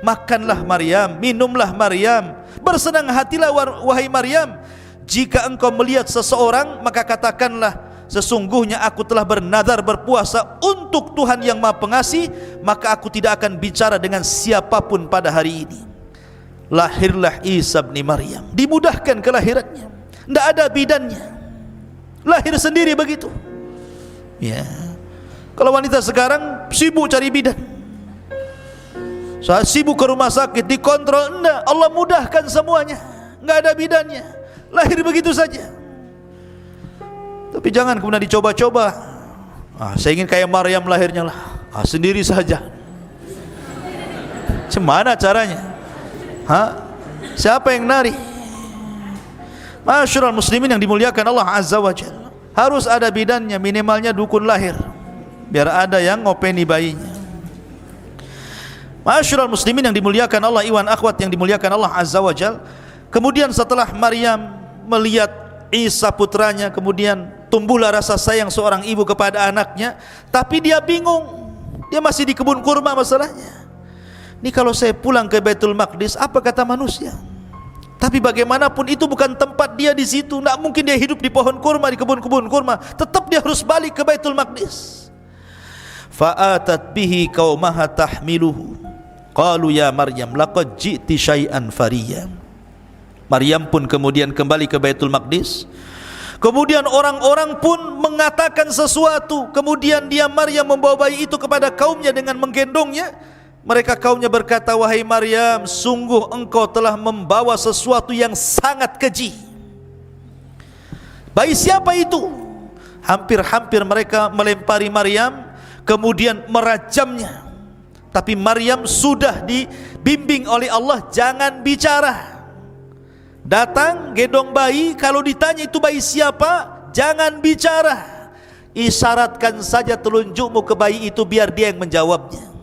Makanlah Maryam, minumlah Maryam, bersenang hatilah wahai Maryam. Jika engkau melihat seseorang, maka katakanlah, sesungguhnya aku telah bernadar berpuasa untuk Tuhan yang Maha Pengasih, maka aku tidak akan bicara dengan siapapun pada hari ini. Lahirlah Isa bin Maryam, dimudahkan kelahirannya, tidak ada bidannya, lahir sendiri begitu. Ya, kalau wanita sekarang sibuk cari bidan, saat sibuk ke rumah sakit dikontrol, enggak, Allah mudahkan semuanya, enggak ada bidannya, lahir begitu saja. Tapi jangan kemudian dicoba-coba. Saya ingin kayak Maryam lahirnya lah, sendiri saja. Gimana caranya? Siapa yang nari? Masyarul muslimin yang dimuliakan Allah Azza wa Jalla, harus ada bidannya, minimalnya dukun lahir, biar ada yang ngopeni bayinya. Masyarul muslimin yang dimuliakan Allah, iwan akhwat yang dimuliakan Allah Azza wa Jalla. Kemudian setelah Maryam melihat Isa putranya, kemudian tumbuhlah rasa sayang seorang ibu kepada anaknya, tapi dia bingung, dia masih di kebun kurma masalahnya. Ini kalau saya pulang ke Baitul Maqdis, apa kata manusia? Tapi bagaimanapun itu bukan tempat dia di situ. Tak mungkin dia hidup di pohon kurma, di kebun-kebun kurma. Tetap dia harus balik ke Baitul Maqdis. Fa'atat bihi qaumaha tahmiluhu. Qalu ya Maryam laqad ji'ti syai'an fariya. Maryam pun kemudian kembali ke Baitul Maqdis. Kemudian orang-orang pun mengatakan sesuatu. Kemudian dia Maryam membawa bayi itu kepada kaumnya dengan menggendongnya. Mereka kaumnya berkata, wahai Maryam, sungguh engkau telah membawa sesuatu yang sangat keji. Bayi siapa itu? Hampir-hampir mereka melempari Maryam, kemudian merajamnya. Tapi Maryam sudah dibimbing oleh Allah, jangan bicara. Datang gendong bayi, kalau ditanya itu bayi siapa, jangan bicara. Isyaratkan saja telunjukmu ke bayi itu biar dia yang menjawabnya.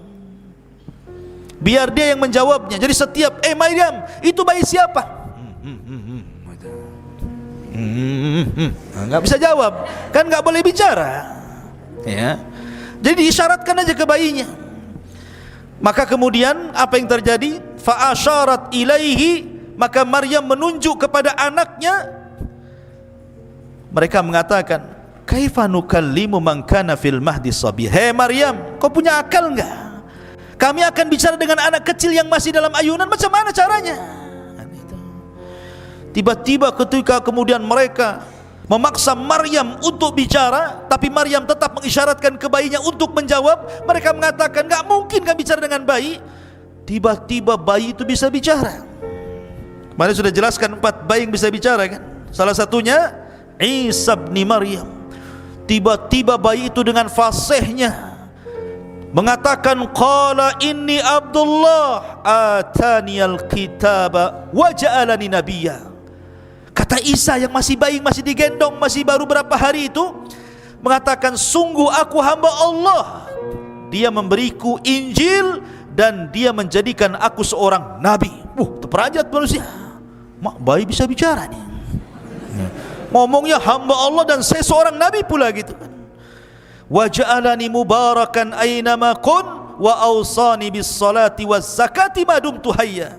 Biar dia yang menjawabnya. Jadi setiap, Maryam, itu bayi siapa? Nggak bisa jawab, kan nggak boleh bicara. Ya. Jadi diisyaratkan aja ke bayinya. Maka kemudian apa yang terjadi? Fa asyarat ilaihi, maka Maryam menunjuk kepada anaknya. Mereka mengatakan, kaifa nukallimu man kana fil mahdi sabiyya. Hei Maryam, kau punya akal enggak? Kami akan bicara dengan anak kecil yang masih dalam ayunan, macam mana caranya? Tiba-tiba ketika kemudian mereka memaksa Maryam untuk bicara, tapi Maryam tetap mengisyaratkan ke bayinya untuk menjawab. Mereka mengatakan, enggak mungkin kami bicara dengan bayi. Tiba-tiba bayi itu bisa bicara. Kemarin sudah jelaskan 4 bayi yang bisa bicara kan. Salah satunya Isa bin Maryam. Tiba-tiba bayi itu dengan fasihnya mengatakan, qala inni Abdullah ataniyal kitaba wa ja'alani nabiyya. Kata Isa yang masih bayi, masih digendong, masih baru berapa hari itu, mengatakan, sungguh aku hamba Allah, dia memberiku Injil dan dia menjadikan aku seorang nabi. Terperanjat manusia. Mak, bayi bisa bicara nih. Ngomongnya hamba Allah dan saya seorang nabi pula gitu kan. Wa ja'alani mubarakan aynama kun wa awsani bis salati waz zakati ma dumtu hayya.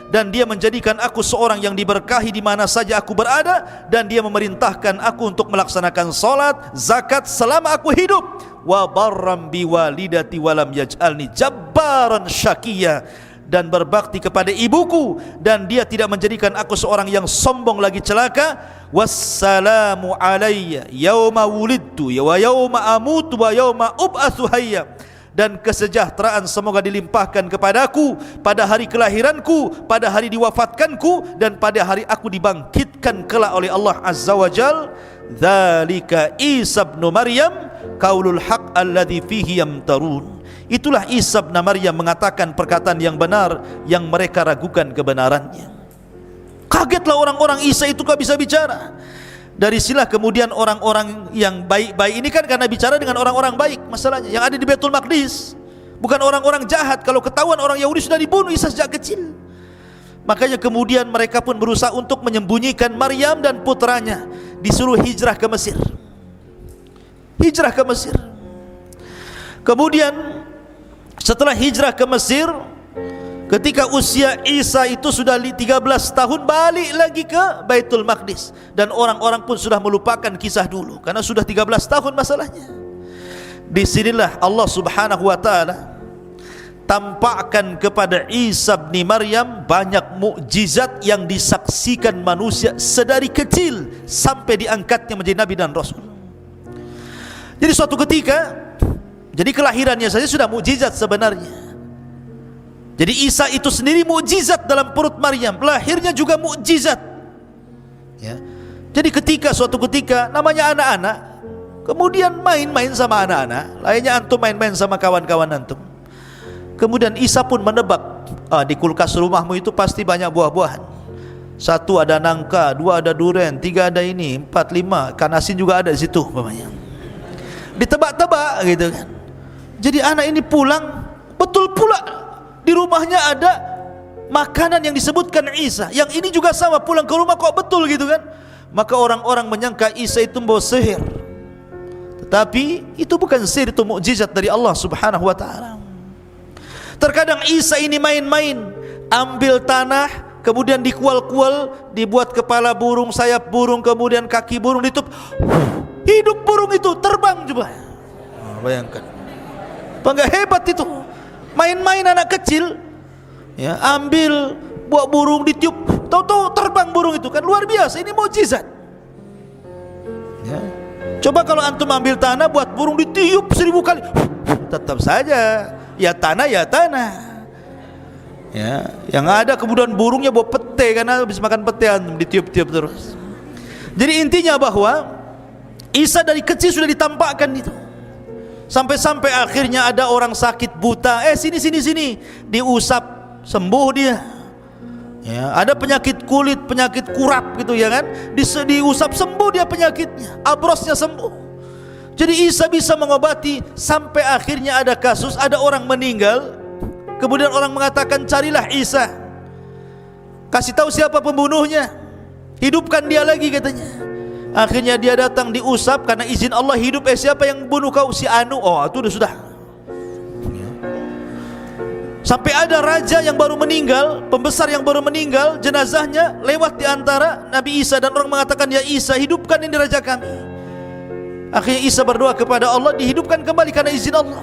Dan dia menjadikan aku seorang yang diberkahi di mana saja aku berada, dan dia memerintahkan aku untuk melaksanakan salat, zakat selama aku hidup. Wa barram bi walidati wa lam yaj'alni jabbaran syaqiyya, dan berbakti kepada ibuku, dan dia tidak menjadikan aku seorang yang sombong lagi celaka. Wassalamu alayya yauma wulidtu wa yauma amutu wa yauma ub'atsu hayya. Dan kesejahteraan semoga dilimpahkan kepadaku pada hari kelahiranku, pada hari diwafatkanku, dan pada hari aku dibangkitkan kelak oleh Allah Azza wa Jal. Dzalika Isa bin Maryam qaulul haq alladzi fihi yamtarun. Itulah Isa bin Maryam mengatakan perkataan yang benar yang mereka ragukan kebenarannya. Kagetlah orang-orang, Isa itu kok bisa bicara. Dari sinilah kemudian orang-orang yang baik-baik ini kan karena bicara dengan orang-orang baik masalahnya, yang ada di Baitul Maqdis, bukan orang-orang jahat. Kalau ketahuan orang Yahudi sudah dibunuh Isa sejak kecil. Makanya kemudian mereka pun berusaha untuk menyembunyikan Maryam dan putranya. Disuruh hijrah ke Mesir. Hijrah ke Mesir. Kemudian setelah hijrah ke Mesir, ketika usia Isa itu sudah 13 tahun, balik lagi ke Baitul Maqdis. Dan orang-orang pun sudah melupakan kisah dulu, karena sudah 13 tahun masalahnya. Disinilah Allah subhanahu wa ta'ala tampakkan kepada Isa bin Maryam banyak mukjizat yang disaksikan manusia sedari kecil sampai diangkatnya menjadi Nabi dan Rasul. Jadi suatu ketika, jadi kelahirannya saja sudah mukjizat sebenarnya. Jadi Isa itu sendiri mukjizat dalam perut Maryam, lahirnya juga mukjizat. Ya. Jadi suatu ketika namanya anak-anak, kemudian main-main sama anak-anak, lainnya antum main-main sama kawan-kawan antum. Kemudian Isa pun menebak, di kulkas rumahmu itu pasti banyak buah-buahan. 1 ada nangka, 2 ada durian, 3 ada ini, 4, 5 ikan asin juga ada di situ umpamanya. Ditebak-tebak gitu kan. Jadi anak ini pulang, betul pula di rumahnya ada makanan yang disebutkan Isa. Yang ini juga sama, pulang ke rumah kok betul gitu kan. maka orang-orang menyangka Isa itu membawa sihir. Tetapi itu bukan sihir, itu mukjizat dari Allah Subhanahu wa taala. Terkadang Isa ini main-main, ambil tanah, kemudian dikual-kual, dibuat kepala burung, sayap burung, kemudian kaki burung, ditutup, hidup burung itu, terbang coba. Bayangkan, bangga hebat itu. Main-main anak kecil, ya, ambil buah burung, ditiup, tahu-tahu terbang burung itu, kan luar biasa. Ini mukjizat. Ya. Coba kalau antum ambil tanah, buat burung, ditiup 1000 kali, tetap saja ya tanah ya tanah. Ya, yang ada kemudian burungnya bawa pete, karena habis makan pete antum ditiup-tiup terus. Jadi intinya bahwa Isa dari kecil sudah ditampakkan itu. Sampai-sampai akhirnya ada orang sakit buta, sini, diusap sembuh dia. Ya, ada penyakit kulit, penyakit kurap gitu ya kan, diusap sembuh dia penyakitnya, abrosnya sembuh. Jadi Isa bisa mengobati. Sampai akhirnya ada kasus, ada orang meninggal, kemudian orang mengatakan carilah Isa, kasih tahu siapa pembunuhnya, hidupkan dia lagi katanya. Akhirnya dia datang, diusap, karena izin Allah hidup. Siapa yang bunuh kau? Si Anu. Oh, itu sudah. Sampai ada raja yang baru meninggal, pembesar yang baru meninggal, jenazahnya lewat di antara Nabi Isa, dan orang mengatakan, ya Isa, hidupkan ini raja kami. Akhirnya Isa berdoa kepada Allah, dihidupkan kembali karena izin Allah.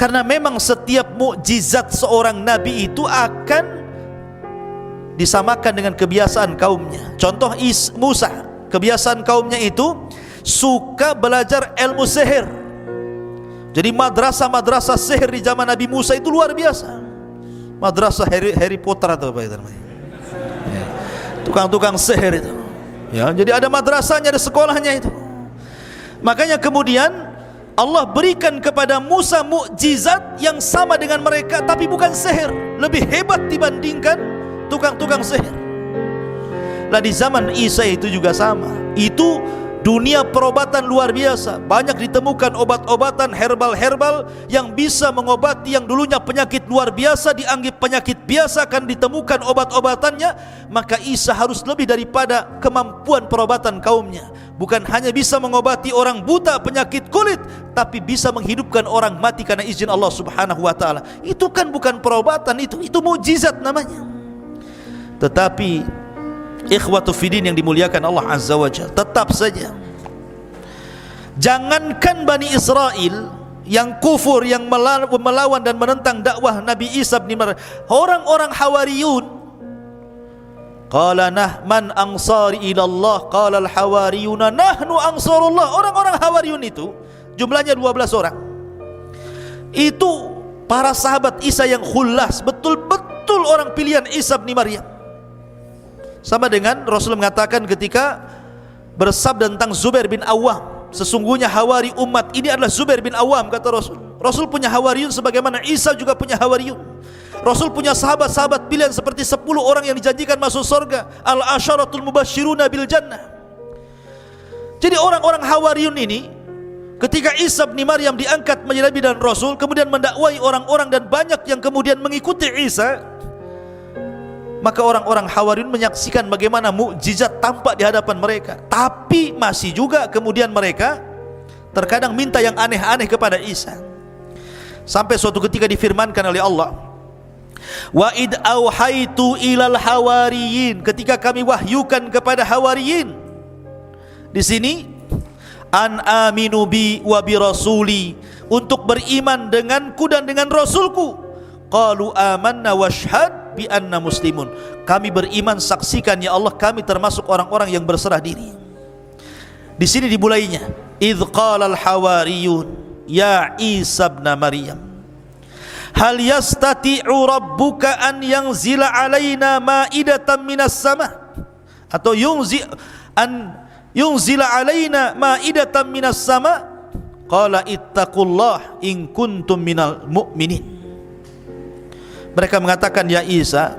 Karena memang setiap mukjizat seorang nabi itu akan disamakan dengan kebiasaan kaumnya. Contoh Musa, kebiasaan kaumnya itu suka belajar ilmu sihir. Jadi madrasah-madrasah sihir di zaman Nabi Musa itu luar biasa. Madrasah Harry Potter atau apa itu namanya, ya, tukang-tukang sihir itu. Ya, jadi ada madrasahnya, ada sekolahnya itu. Makanya kemudian Allah berikan kepada Musa mukjizat yang sama dengan mereka, tapi bukan sihir, lebih hebat dibandingkan tukang-tukang sihir. Lah di zaman Isa itu juga sama. Itu dunia perobatan luar biasa. Banyak ditemukan obat-obatan herbal-herbal yang bisa mengobati yang dulunya penyakit luar biasa, dianggap penyakit biasa, akan ditemukan obat-obatannya. Maka Isa harus lebih daripada kemampuan perobatan kaumnya. Bukan hanya bisa mengobati orang buta penyakit kulit, tapi bisa menghidupkan orang mati karena izin Allah Subhanahu wa taala. Itu kan bukan perobatan, itu mukjizat namanya. Tetapi ikhwatu fiddin yang dimuliakan Allah Azza wa Jalla, tetap saja jangankan Bani Israel yang kufur, yang melawan dan menentang dakwah Nabi Isa bin Maryam, orang-orang Hawariyun, qala man ansari ilallah, qala al-hawariyuna nahnu ansarullah. Orang-orang Hawariyun itu jumlahnya 12 orang. Itu para sahabat Isa yang khullas, betul-betul orang pilihan Isa bin Maryam. Sama dengan Rasul mengatakan ketika bersabda tentang Zubair bin Awam, sesungguhnya hawari umat ini adalah Zubair bin Awam, kata Rasul. Rasul punya hawariyun sebagaimana Isa juga punya hawariyun. Rasul punya sahabat-sahabat pilihan seperti 10 orang yang dijanjikan masuk surga, al-asyaratul mubasyiruna bil jannah. Jadi orang-orang hawariyun ini, ketika Isa bin Maryam diangkat menjadi nabi dan Rasul, kemudian mendakwai orang-orang dan banyak yang kemudian mengikuti Isa, maka orang-orang Hawariyun menyaksikan bagaimana mukjizat tampak di hadapan mereka. Tapi masih juga kemudian mereka terkadang minta yang aneh-aneh kepada Isa. Sampai suatu ketika difirmankan oleh Allah, wa id auhaitu ilal hawariyin, ketika kami wahyukan kepada hawariyin. Di sini an aminu bi wa bi rasuli, untuk beriman denganku dan dengan Rasulku. Qalu amanna washhad bi anna muslimun, kami beriman, saksikan ya Allah kami termasuk orang-orang yang berserah diri. Di sini dimulainya, idz qala al hawariyun ya Isa ibn Maryam hal yastati'u rabbuka an yanzila alaina ma'idatan minas sama, atau yunzila alaina ma'idatan minas sama, qala ittaqullah in kuntum minal mu'minin. Mereka mengatakan, ya Isa,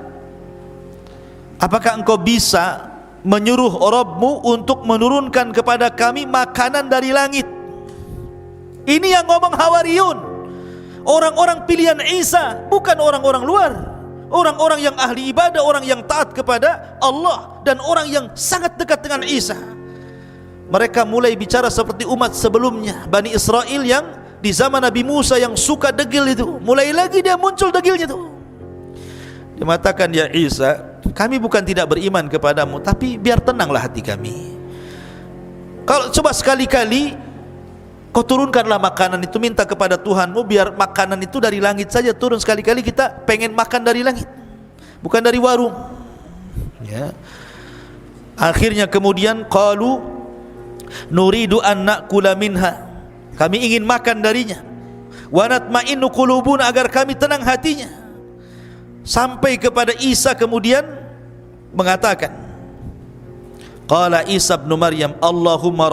apakah engkau bisa menyuruh Rabbmu untuk menurunkan kepada kami makanan dari langit? Ini yang ngomong Hawariyun, orang-orang pilihan Isa, bukan orang-orang luar, orang-orang yang ahli ibadah, orang yang taat kepada Allah, dan orang yang sangat dekat dengan Isa. Mereka mulai bicara seperti umat sebelumnya, Bani Israel yang di zaman Nabi Musa yang suka degil itu. Mulai lagi dia muncul degilnya itu. Dia mengatakan, ya Isa, kami bukan tidak beriman kepadamu, tapi biar tenanglah hati kami. Kalau coba sekali-kali kau turunkanlah makanan itu, minta kepada Tuhanmu biar makanan itu dari langit saja turun. Sekali-kali kita pengen makan dari langit, bukan dari warung, ya. Akhirnya kemudian qalu nuridu an na'kula minha, kami ingin makan darinya. Wa natma'innu qulubuna, agar kami tenang hatinya. Sampai kepada Isa kemudian mengatakan, qala Isa bin Maryam, Allahumma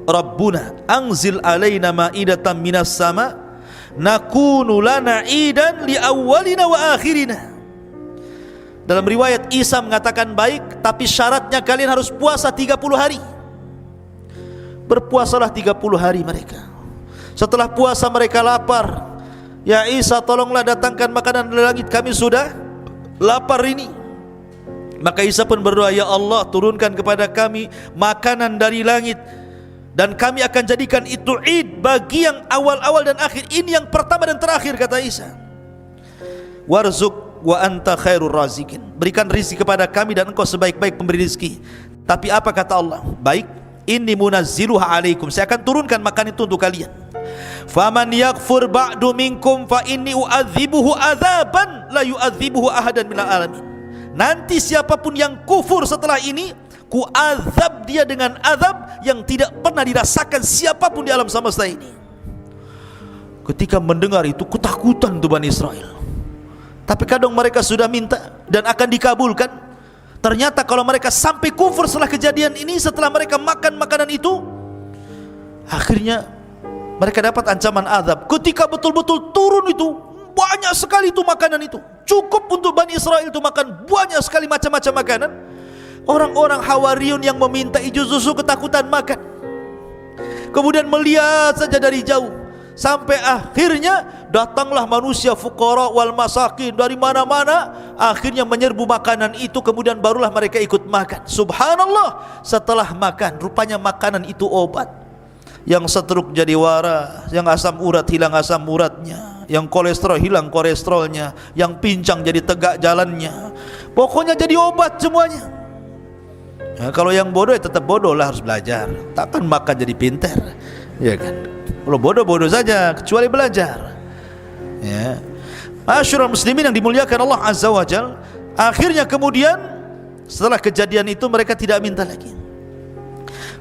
Rabbuna anzil alaina ma'idatan minas sama nakunu lana idan li awwalina wa akhirina. Dalam riwayat Isa mengatakan, baik, tapi syaratnya kalian harus puasa 30 hari. Berpuasalah 30 hari mereka. Setelah puasa mereka lapar. Ya Isa, tolonglah datangkan makanan dari langit, kami sudah lapar ini. Maka Isa pun berdoa, ya Allah, turunkan kepada kami makanan dari langit, dan kami akan jadikan itu id bagi yang awal-awal dan akhir. Ini yang pertama dan terakhir, kata Isa. Warzuk wa anta khairur razikin, berikan rizki kepada kami dan engkau sebaik-baik pemberi rizki. Tapi apa kata Allah? Baik, inni munazziluha alaikum, saya akan turunkan makan itu untuk kalian. Faman yakfur ba'du minkum fa inni u'adzibuhu adzaban la yu'adzibuhu ahadan minal alamin. Nanti siapapun yang kufur setelah ini, ku azab dia dengan azab yang tidak pernah dirasakan siapapun di alam semesta ini. Ketika mendengar itu ketakutan tuh Bani Israel. Tapi kadang mereka sudah minta dan akan dikabulkan. Ternyata kalau mereka sampai kufur setelah kejadian ini, setelah mereka makan makanan itu, akhirnya mereka dapat ancaman azab. Ketika betul-betul turun itu, banyak sekali itu makanan itu, cukup untuk Bani Israel itu makan banyak sekali macam-macam makanan. Orang-orang Hawariyun yang meminta justru ketakutan makan, kemudian melihat saja dari jauh. Sampai akhirnya datanglah manusia fuqara wal masakin dari mana-mana, akhirnya menyerbu makanan itu, kemudian barulah mereka ikut makan. Subhanallah, setelah makan, rupanya makanan itu obat. Yang setruk jadi waras, yang asam urat hilang asam uratnya, yang kolesterol hilang kolesterolnya, yang pincang jadi tegak jalannya. Pokoknya jadi obat semuanya. Nah, kalau yang bodoh ya tetap bodoh lah, harus belajar. Takkan makan jadi pintar, ya kan? Kalau bodoh-bodoh saja, kecuali belajar. Ya, Masyarul muslimin yang dimuliakan Allah Azza wa Jal. Akhirnya kemudian setelah kejadian itu mereka tidak minta lagi.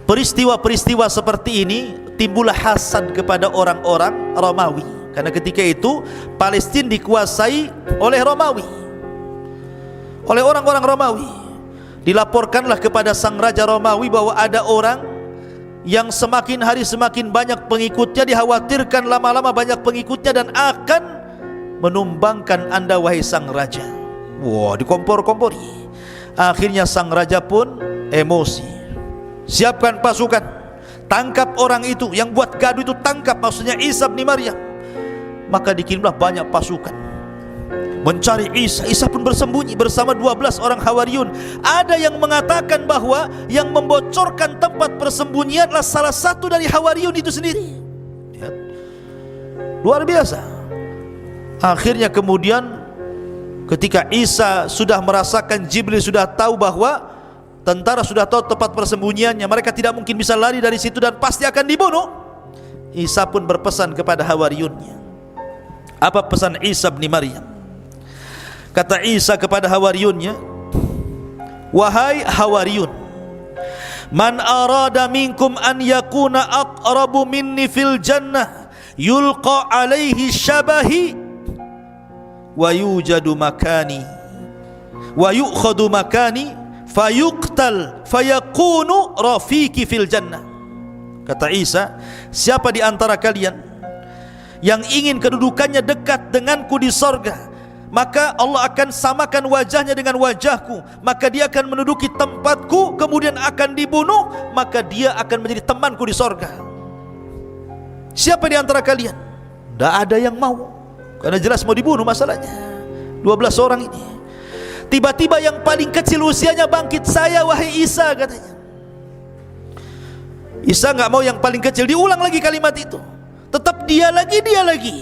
Peristiwa-peristiwa seperti ini timbullah hasad kepada orang-orang Romawi, karena ketika itu Palestina dikuasai oleh Romawi, oleh orang-orang Romawi. Dilaporkanlah kepada sang raja Romawi bahwa ada orang yang semakin hari semakin banyak pengikutnya, dikhawatirkan lama-lama banyak pengikutnya dan akan menumbangkan anda wahai sang raja. Wah, dikompor-kompori. Akhirnya sang raja pun emosi, siapkan pasukan, tangkap orang itu yang buat gaduh itu, tangkap, maksudnya Isa bin Maryam. Maka dikirimlah banyak pasukan mencari Isa. Isa pun bersembunyi bersama 12 orang Hawariyun. Ada yang mengatakan bahwa yang membocorkan tempat persembunyian adalah salah satu dari Hawariyun itu sendiri. Ya. Luar biasa. Akhirnya kemudian ketika Isa sudah merasakan, Jibril sudah tahu bahwa tentara sudah tahu tempat persembunyiannya, mereka tidak mungkin bisa lari dari situ dan pasti akan dibunuh. Isa pun berpesan kepada Hawariyunnya. Apa pesan Isa bin Maryam? Kata Isa kepada Hawariyunnya, wahai Hawariyun, man arada minkum an yakuna aqrabu minni fil jannah yulqa alaihi syabahi wa yujadu makani wa yu'khadu makani fayuqtal fayakunu rafiqi fil jannah. Kata Isa, siapa di antara kalian yang ingin kedudukannya dekat denganku di sorga, maka Allah akan samakan wajahnya dengan wajahku, maka dia akan menduduki tempatku, kemudian akan dibunuh, maka dia akan menjadi temanku di sorga. Siapa di antara kalian? Tidak ada yang mau, karena jelas mau dibunuh masalahnya. 12 orang ini. Tiba-tiba yang paling kecil usianya bangkit, "Saya wahai Isa," katanya. Isa enggak mau yang paling kecil, diulang lagi kalimat itu. Tetap dia lagi.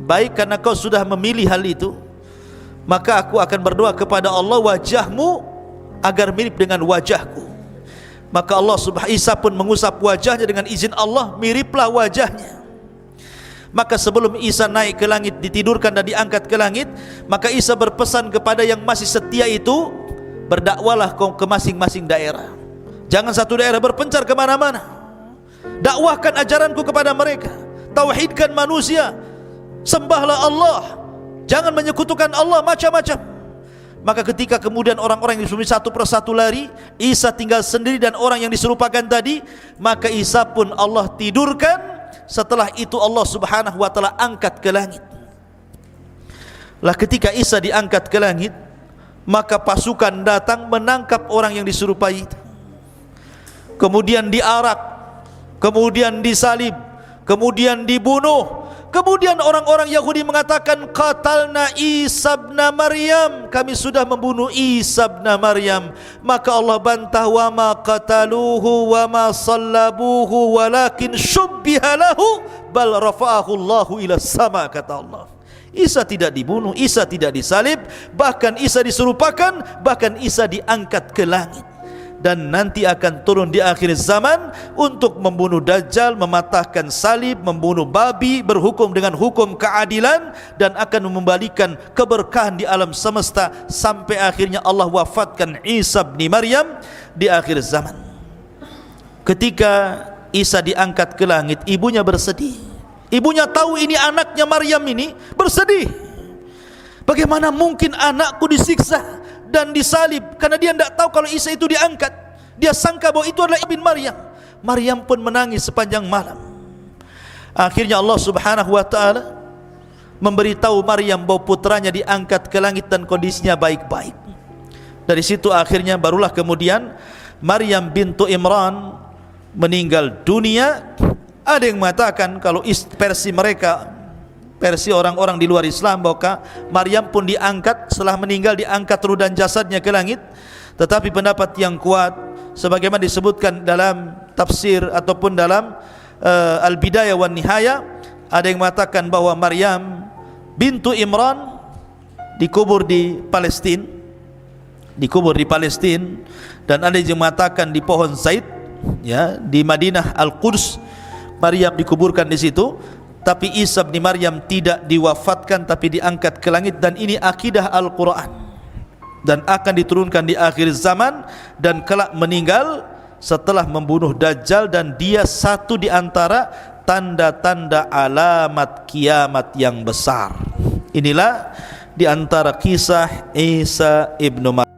"Baik, karena kau sudah memilih hal itu, maka aku akan berdoa kepada Allah, wajahmu agar mirip dengan wajahku." Maka Isa pun mengusap wajahnya dengan izin Allah, miriplah wajahnya. Maka sebelum Isa naik ke langit, ditidurkan dan diangkat ke langit, maka Isa berpesan kepada yang masih setia itu, "Berdakwalah kau ke masing-masing daerah. Jangan satu daerah berpencar kemana-mana. Dakwahkan ajaranku kepada mereka. Tauhidkan manusia. Sembahlah Allah. Jangan menyekutukan Allah," macam-macam. Maka ketika kemudian orang-orang yang disuruh satu persatu lari, Isa tinggal sendiri dan orang yang diserupakan tadi, maka Isa pun Allah tidurkan. Setelah itu Allah Subhanahu wa ta'ala angkat ke langit. Lah ketika Isa diangkat ke langit, maka pasukan datang menangkap orang yang diserupai itu. Kemudian diarak, kemudian disalib, kemudian dibunuh. Kemudian orang-orang Yahudi mengatakan, "Qatalna Isa ibn Maryam, kami sudah membunuh Isa ibn Maryam." Maka Allah bantah, "Wa ma qataluhu wa ma sallabuhu walakin syubbiha lahu bal rafa'ahu Allahu ila sama," kata Allah. Isa tidak dibunuh, Isa tidak disalib, bahkan Isa diserupakan, bahkan Isa diangkat ke langit. Dan nanti akan turun di akhir zaman untuk membunuh Dajjal, mematahkan salib, membunuh babi, berhukum dengan hukum keadilan, dan akan membalikan keberkahan di alam semesta sampai akhirnya Allah wafatkan Isa bin Maryam di akhir zaman. Ketika Isa diangkat ke langit, ibunya bersedih. Ibunya tahu ini anaknya Maryam, ini bersedih. Bagaimana mungkin anakku disiksa dan disalib, karena dia tidak tahu kalau Isa itu diangkat. Dia sangka bahwa itu adalah ibn Maryam. Maryam pun menangis sepanjang malam. Akhirnya Allah Subhanahu wa ta'ala memberitahu Maryam bahwa putranya diangkat ke langit dan kondisinya baik-baik. Dari situ akhirnya barulah kemudian Maryam bintu Imran meninggal dunia. Ada yang mengatakan kalau versi mereka, versi orang-orang di luar Islam, bahwa Maryam pun diangkat setelah meninggal, diangkat ruh dan jasadnya ke langit. Tetapi pendapat yang kuat, sebagaimana disebutkan dalam tafsir ataupun dalam Al-Bidayah wan Nihayah, ada yang mengatakan bahwa Maryam bintu Imran dikubur di Palestina, dan ada yang mengatakan di pohon Zaid, ya, di Madinah Al-Quds. Maryam dikuburkan di situ. Tapi Isa bin Maryam tidak diwafatkan, tapi diangkat ke langit. Dan ini akidah Al-Quran, dan akan diturunkan di akhir zaman, dan kelak meninggal setelah membunuh Dajjal. Dan dia satu di antara tanda-tanda alamat kiamat yang besar. Inilah di antara kisah Isa ibnu Maryam.